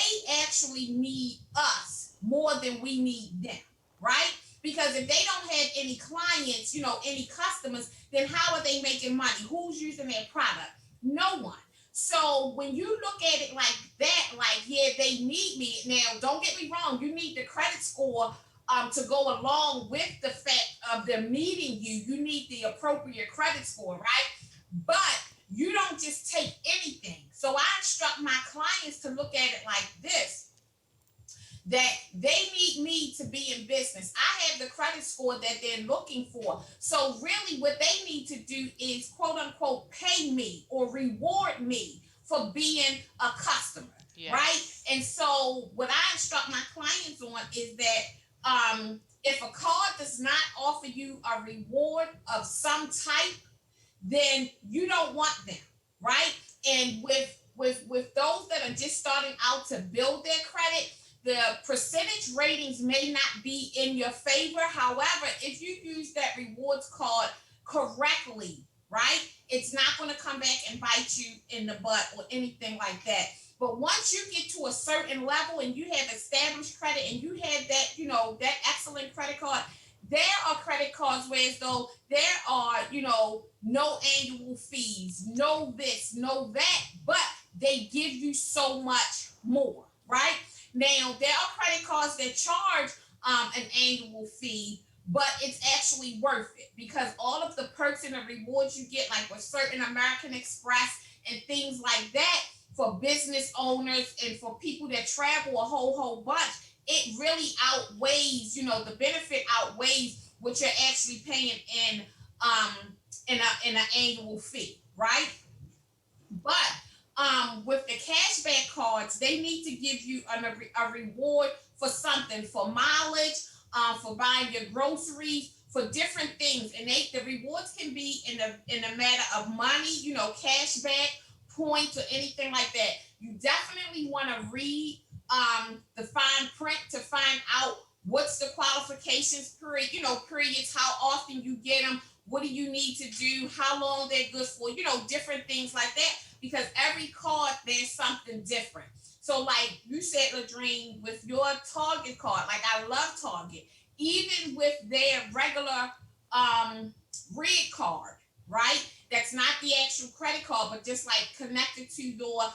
Speaker 4: actually need us more than we need them, right? Because if they don't have any clients, any customers, then how are they making money? Who's using their product? No one. So when you look at it like that, like, yeah, they need me. Now, don't get me wrong, you need the credit score to go along with the fact of them needing you. You need the appropriate credit score, right? But you don't just take anything. So I instruct my clients to look at it like this, that they need me to be in business. I have the credit score that they're looking for. So really what they need to do is, quote unquote, pay me or reward me for being a customer, yes. Right? And so what I instruct my clients on is that if a card does not offer you a reward of some type, then you don't want them, right? And with those that are just starting out to build their credit, the percentage ratings may not be in your favor. However, if you use that rewards card correctly, right, it's not going to come back and bite you in the butt or anything like that. But once you get to a certain level and you have established credit and you have that, that excellent credit card, there are credit cards where as though there are, no annual fees, no this, no that, but they give you so much more, right? Now, there are credit cards that charge an annual fee, but it's actually worth it because all of the perks and the rewards you get, like with certain American Express and things like that, for business owners and for people that travel a whole bunch, it really outweighs, the benefit outweighs what you're actually paying in an annual fee, right? But with the cashback cards, they need to give you a reward for something, for mileage, for buying your groceries, for different things. And the rewards can be in a matter of money, cashback, points, or anything like that. You definitely want to read the fine print to find out what's the qualifications periods, how often you get them, what do you need to do, how long they're good for, different things like that, because every card, there's something different. So like you said, Ladrine, with your Target card, like I love Target, even with their regular red card, right? That's not the actual credit card, but just like connected to your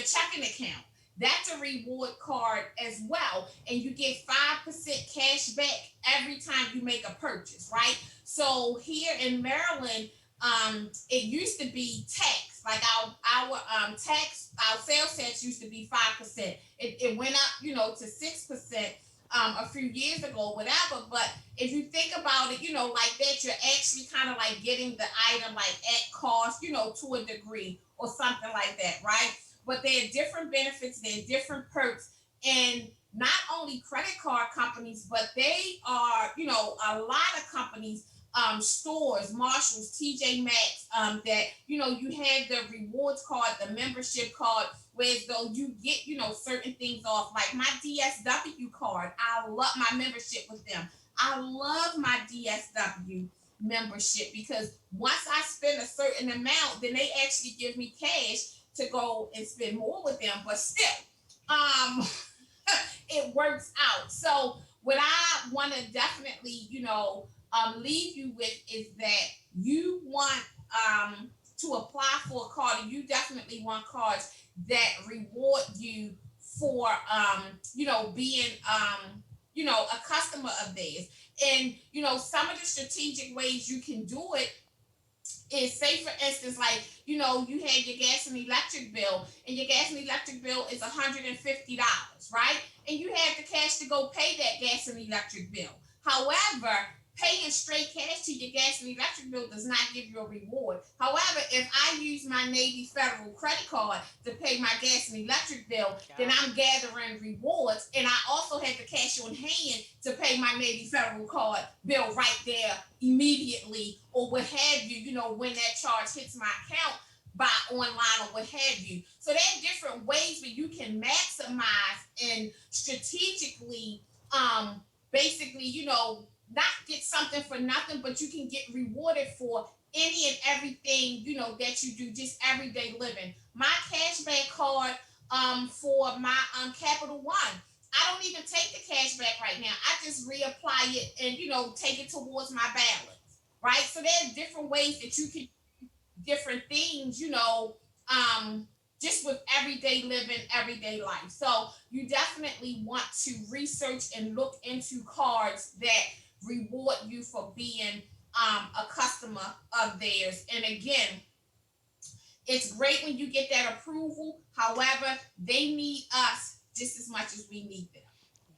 Speaker 4: checking account. That's a reward card as well. And you get 5% cash back every time you make a purchase, right? So here in Maryland, it used to be tax, like our sales tax used to be 5%. It went up, to 6%. A few years ago, whatever. But if you think about it, like that, you're actually kind of like getting the item like at cost, to a degree or something like that, right? But there are different benefits, there are different perks, and not only credit card companies, but they are, a lot of companies, stores, Marshalls, TJ Maxx, that, you have the rewards card, the membership card, whereas though you get, certain things off, like my DSW card. I love my membership with them. I love my DSW membership because once I spend a certain amount, then they actually give me cash to go and spend more with them. But still, it works out. So what I want to definitely, leave you with is that you want to apply for a card, you definitely want cards that reward you for being a customer of theirs. And some of the strategic ways you can do it is, say for instance, like you had your gas and electric bill, and your gas and electric bill is $150, right? And you have the cash to go pay that gas and electric bill. However, paying straight cash to your gas and electric bill does not give you a reward. However, if I use my Navy Federal credit card to pay my gas and electric bill, then I'm gathering rewards, and I also have the cash on hand to pay my Navy Federal card bill right there immediately, or what have you, when that charge hits my account by online or what have you. So there are different ways where you can maximize and strategically, basically, not get something for nothing, but you can get rewarded for any and everything, that you do, just everyday living. My cashback card for my Capital One, I don't even take the cash back right now. I just reapply it and take it towards my balance, right? So there's different ways that you can do different things, just with everyday living, everyday life. So you definitely want to research and look into cards that reward you for being a customer of theirs. And again, it's great when you get that approval. However, they need us just as much as we need them.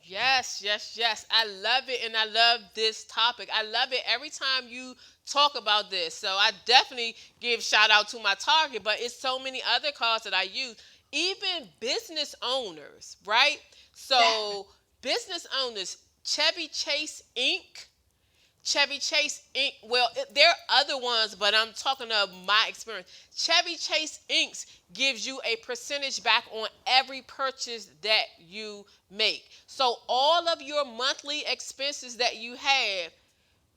Speaker 2: Yes, yes, yes. I love it, and I love this topic. I love it every time you talk about this. So I definitely give shout out to my Target, but it's so many other cards that I use. Even business owners, right? So business owners, Chevy Chase Inc. Chevy Chase Inc. Well, there are other ones, but I'm talking of my experience. Chevy Chase Inc. gives you a percentage back on every purchase that you make. So all of your monthly expenses that you have,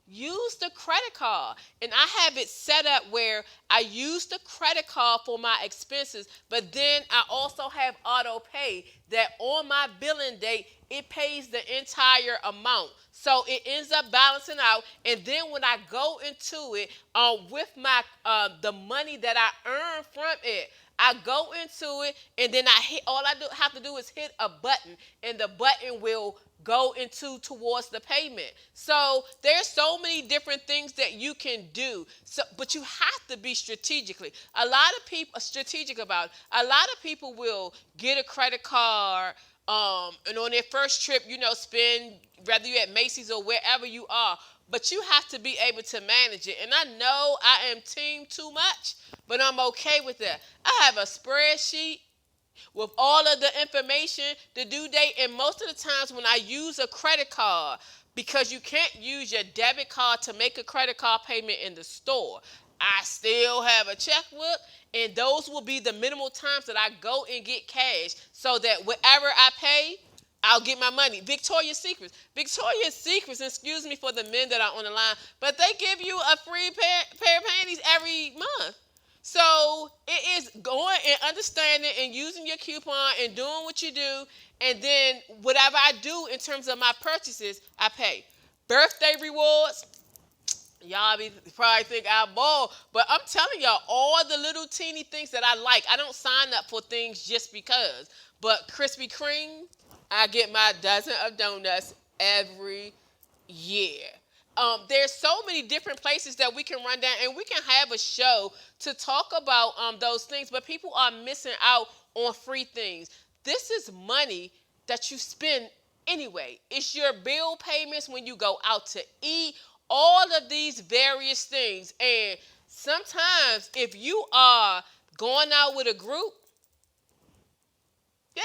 Speaker 2: use the credit card. And I have it set up where I use the credit card for my expenses, but then I also have auto pay that on my billing date it pays the entire amount. So it ends up balancing out. And then when I go into it with my the money that I earn from it, I go into it, and then I hit. All I have to do is hit a button, and the button will go into towards the payment. So there's so many different things that you can do. So, but you have to be strategically. A lot of people are strategic about it. A lot of people will get a credit card. And on their first trip, spend, whether you're at Macy's or wherever you are, but you have to be able to manage it. And I know I am team too much, but I'm okay with that. I have a spreadsheet with all of the information, the due date, and most of the times when I use a credit card, because you can't use your debit card to make a credit card payment in the store, I still have a checkbook, and those will be the minimal times that I go and get cash, so that whatever I pay, I'll get my money. Victoria's Secrets. Victoria's Secrets, excuse me for the men that are on the line, but they give you a free pair of panties every month. So it is going and understanding and using your coupon and doing what you do. And then whatever I do in terms of my purchases, I pay. Birthday rewards, y'all probably think I ball, but I'm telling y'all, all the little teeny things that I like, I don't sign up for things just because. But Krispy Kreme, I get my dozen of donuts every year. There's so many different places that we can run down, and we can have a show to talk about those things, but people are missing out on free things. This is money that you spend anyway. It's your bill payments when you go out to eat, all of these various things. And sometimes if you are going out with a group, yeah,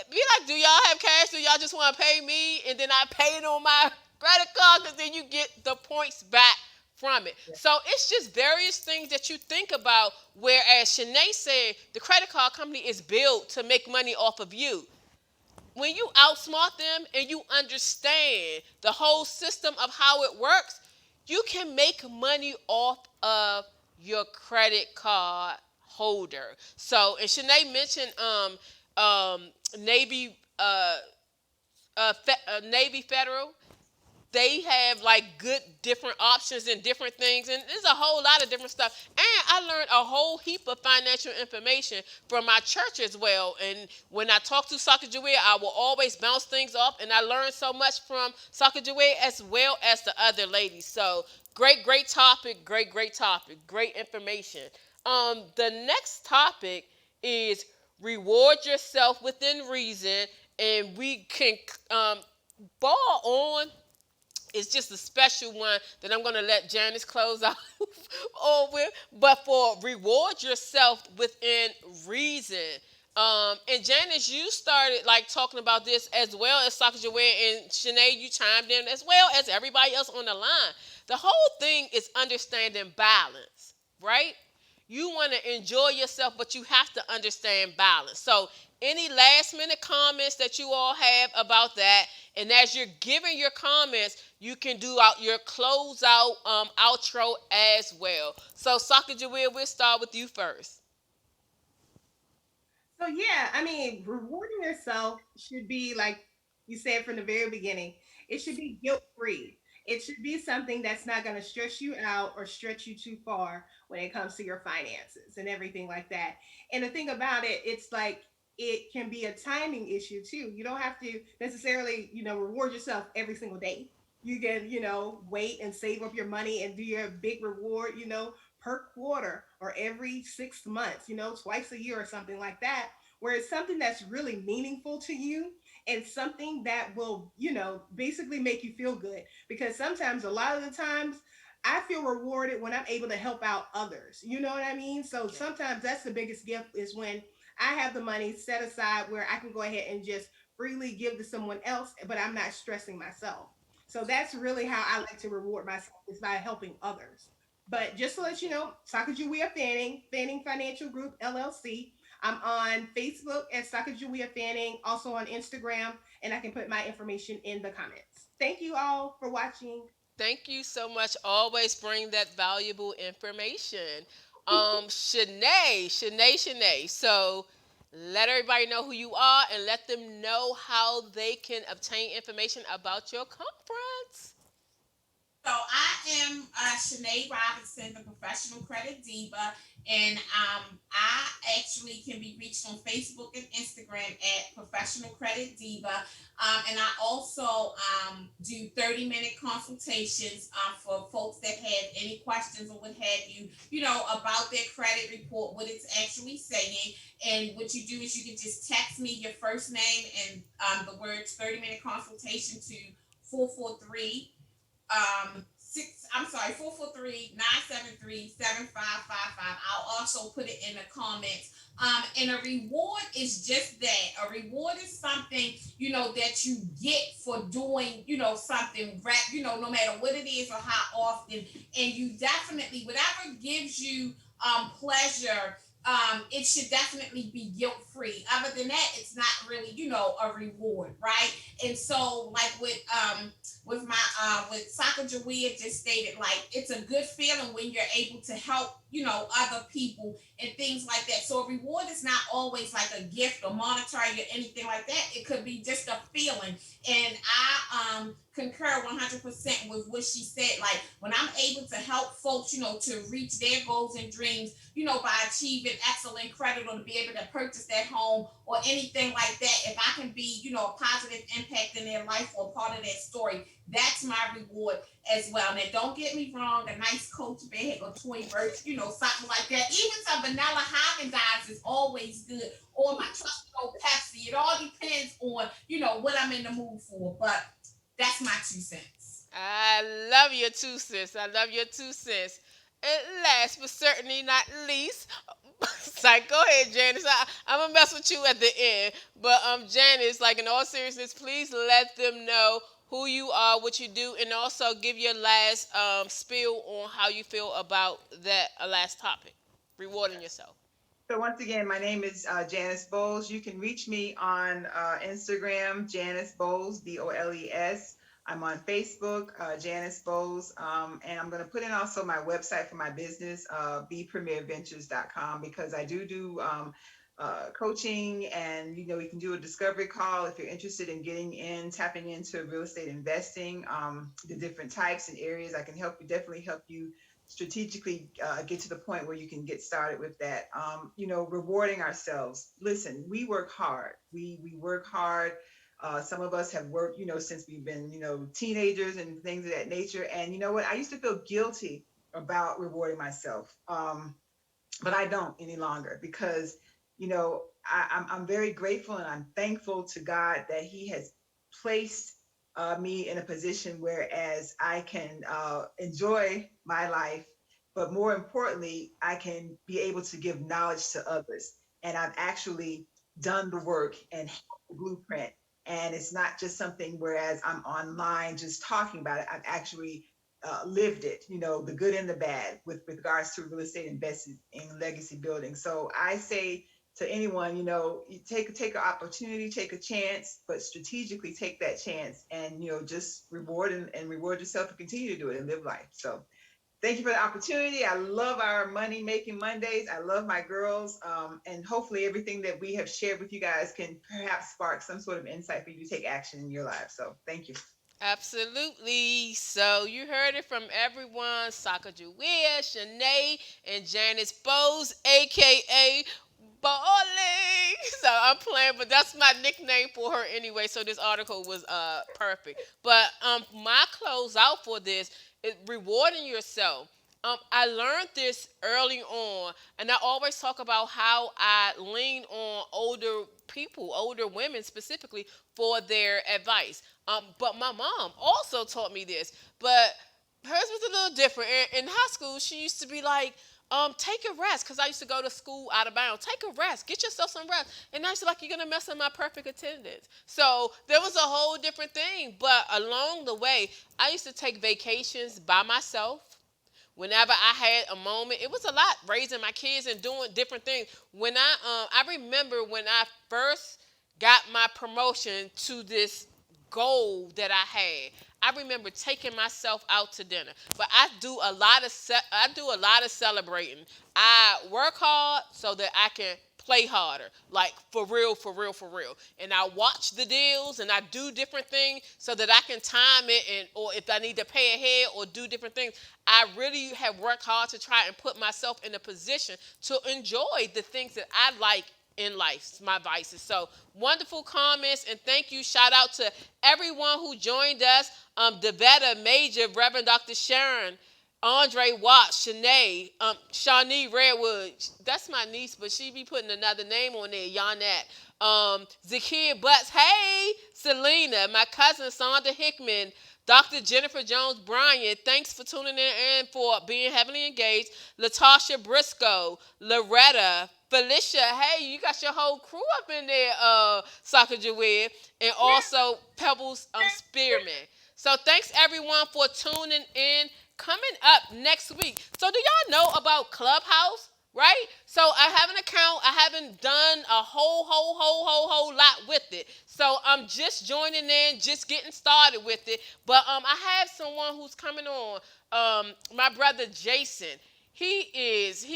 Speaker 2: be like, do y'all have cash? Do y'all just want to pay me and then I pay it on my credit card, because then you get the points back from it. Yeah. So it's just various things that you think about, whereas Shanae said the credit card company is built to make money off of you. When you outsmart them and you understand the whole system of how it works, you can make money off of your credit card holder. So, and Shanae mentioned Navy Navy Federal. they have like good different options and different things, and there's a whole lot of different stuff. And I learned a whole heap of financial information from my church as well. And when I talk to Sacagawea, I will always bounce things off, and I learned so much from Sacagawea as well as the other ladies. So great topic, great topic, great information. The next topic is reward yourself within reason, and we can ball on. It's just a special one that I'm going to let Janice close out on with. But for reward yourself within reason. And Janice, you started like talking about this as well as Sacagawea, and Shanae, you chimed in as well as everybody else on the line. The whole thing is understanding balance, right? You want to enjoy yourself, but you have to understand balance. So, any last minute comments that you all have about that? And as you're giving your comments, you can do out your closeout outro as well. So, Sacagawea, we'll start with you first.
Speaker 3: So yeah, I mean, rewarding yourself should be like you said from the very beginning. It should be guilt free. It should be something that's not going to stress you out or stretch you too far when it comes to your finances and everything like that. And the thing about it, it's like it can be a timing issue too. You don't have to necessarily, reward yourself every single day. You can, wait and save up your money and do your big reward, per quarter or every 6 months, twice a year or something like that, where it's something that's really meaningful to you and something that will, basically make you feel good. Because sometimes, a lot of the times, I feel rewarded when I'm able to help out others. You know what I mean? So
Speaker 2: Yeah.
Speaker 3: sometimes that's the biggest gift is when I have the money set aside where I can go ahead and just freely give to someone else, but I'm not stressing myself. So that's really how I like to reward myself is by helping others. But just to let you know, Sacagawea Fanning Financial Group LLC. I'm on Facebook at Sacagawea Fanning, also on Instagram, and I can put my information in the comments. Thank you all for watching.
Speaker 2: Thank you so much. Always bring that valuable information. Shanae. So let everybody know who you are and let them know how they can obtain information about your conference.
Speaker 4: So I am Shanae Robinson, the professional credit diva, and I actually can be reached on Facebook and Instagram at professional credit diva. And I also do 30-minute consultations for folks that have any questions or what have you, about their credit report, what it's actually saying. And what you do is you can just text me your first name and the words 30-minute consultation to 443 443-973-7555. I'll also put it in the comments. And a reward is just that. A reward is something, that you get for doing, something, no matter what it is or how often. And you definitely, whatever gives you pleasure, it should definitely be guilt free. Other than that, it's not really, a reward, right? And so, like with my with Sacagawea just stated, like it's a good feeling when you're able to help, other people and things like that. So a reward is not always like a gift or monetary or anything like that. It could be just a feeling. And I concur 100% with what she said. Like when I'm able to help folks, to reach their goals and dreams, by achieving excellent credit or to be able to purchase that home or anything like that, if I can be, a positive impact in their life or part of that story, that's my reward as well. Now, don't get me wrong, a nice Coach bag or toy birch, something like that. Even some vanilla Haagen-Dazs is always good, or my trusted old Pepsi. It all depends on, what I'm in the mood for. But that's my 2 cents.
Speaker 2: I love your 2 cents. I love your 2 cents. And last but certainly not least, like, go ahead, Janice. I'm gonna mess with you at the end, but Janice, like in all seriousness, please let them know who you are, what you do, and also give your last spiel on how you feel about that last topic, rewarding yourself.
Speaker 1: So once again, my name is Janice Bowles. You can reach me on Instagram, Janice Bowles, Boles. I'm on Facebook, Janice Bowles, and I'm going to put in also my website for my business, bpremierventures.com, because I do coaching, and we can do a discovery call if you're interested in tapping into real estate investing, the different types and areas. I can definitely help you strategically get to the point where you can get started with that. Rewarding ourselves. Listen, we work hard. We work hard. Some of us have worked, since we've been, teenagers and things of that nature. And you know what? I used to feel guilty about rewarding myself, but I don't any longer, because I'm very grateful and I'm thankful to God that He has placed me in a position whereas I can enjoy my life, but more importantly, I can be able to give knowledge to others. And I've actually done the work and have the blueprint. And it's not just something whereas I'm online just talking about it. I've actually lived it, the good and the bad with regards to real estate investing in legacy building. So I say to anyone, you take an opportunity, take a chance, but strategically take that chance, and just reward and reward yourself and continue to do it and live life. So thank you for the opportunity. I love our Money Making Mondays. I love my girls, and hopefully everything that we have shared with you guys can perhaps spark some sort of insight for you to take action in your lives. So thank you.
Speaker 2: Absolutely. So you heard it from everyone. Sacagawea, Shanae, and Janice Bowes, aka Balling. So I'm playing, but that's my nickname for her anyway. So this article was perfect. But my close out for this is rewarding yourself. I learned this early on, and I always talk about how I lean on older people, older women specifically, for their advice. But my mom also taught me this, but hers was a little different. In high school, she used to be like, take a rest, because I used to go to school out of bounds. Take a rest, get yourself some rest. And I used to like, you're gonna mess up my perfect attendance. So there was a whole different thing. But along the way, I used to take vacations by myself. Whenever I had a moment, it was a lot raising my kids and doing different things. When I remember when I first got my promotion to this goal that I had. I remember taking myself out to dinner, but I do a lot of celebrating. I work hard so that I can play harder, like for real, for real, for real. And I watch the deals and I do different things so that I can time it, and or if I need to pay ahead or do different things. I really have worked hard to try and put myself in a position to enjoy the things that I like in life, my vices. So wonderful comments, and thank you. Shout out to everyone who joined us. Devetta Major, Reverend Dr. Sharon, Andre Watts, Shanae, Shawnee Redwood. That's my niece, but she be putting another name on there, Yonette. Zakia Butts, hey, Selena, my cousin Sonda Hickman, Dr. Jennifer Jones Bryant, thanks for tuning in and for being heavily engaged. Latasha Briscoe, Loretta, Felicia, hey, you got your whole crew up in there, Sacagawea, and also Pebbles Spearman. So thanks everyone for tuning in. Coming up next week. So do y'all know about Clubhouse? Right? So I have an account. I haven't done a whole lot with it. So I'm just joining in, just getting started with it. But I have someone who's coming on. My brother Jason. He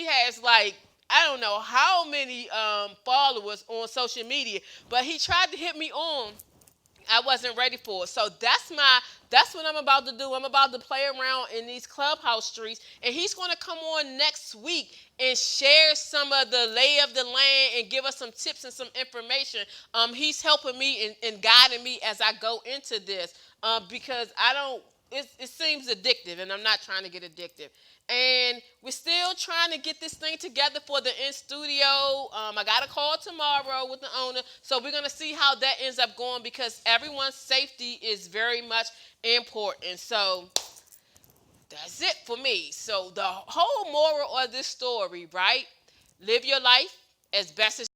Speaker 2: has like, I don't know how many followers on social media, but he tried to hit me on. I wasn't ready for it. So that's what I'm about to do. I'm about to play around in these clubhouse streets, and he's going to come on next week and share some of the lay of the land and give us some tips and some information. He's helping me and guiding me as I go into this, because I don't. It seems addictive, and I'm not trying to get addictive. And we're still trying to get this thing together for the in studio. I got a call tomorrow with the owner, so we're gonna see how that ends up going, because everyone's safety is very much important. So that's it for me. So the whole moral of this story, right? Live your life as best as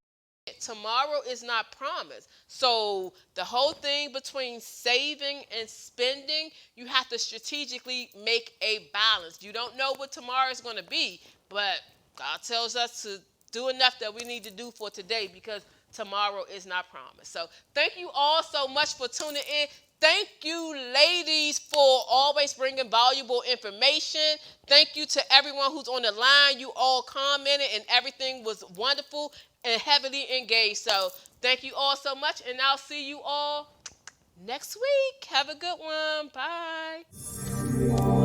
Speaker 2: tomorrow is not promised. So the whole thing between saving and spending, you have to strategically make a balance. You don't know what tomorrow is going to be, but God tells us to do enough that we need to do for today, because tomorrow is not promised. So thank you all so much for tuning in. Thank you, ladies, for always bringing valuable information. Thank you to everyone who's on the line. You all commented, and everything was wonderful and heavily engaged. So thank you all so much, and I'll see you all next week. Have a good one. Bye.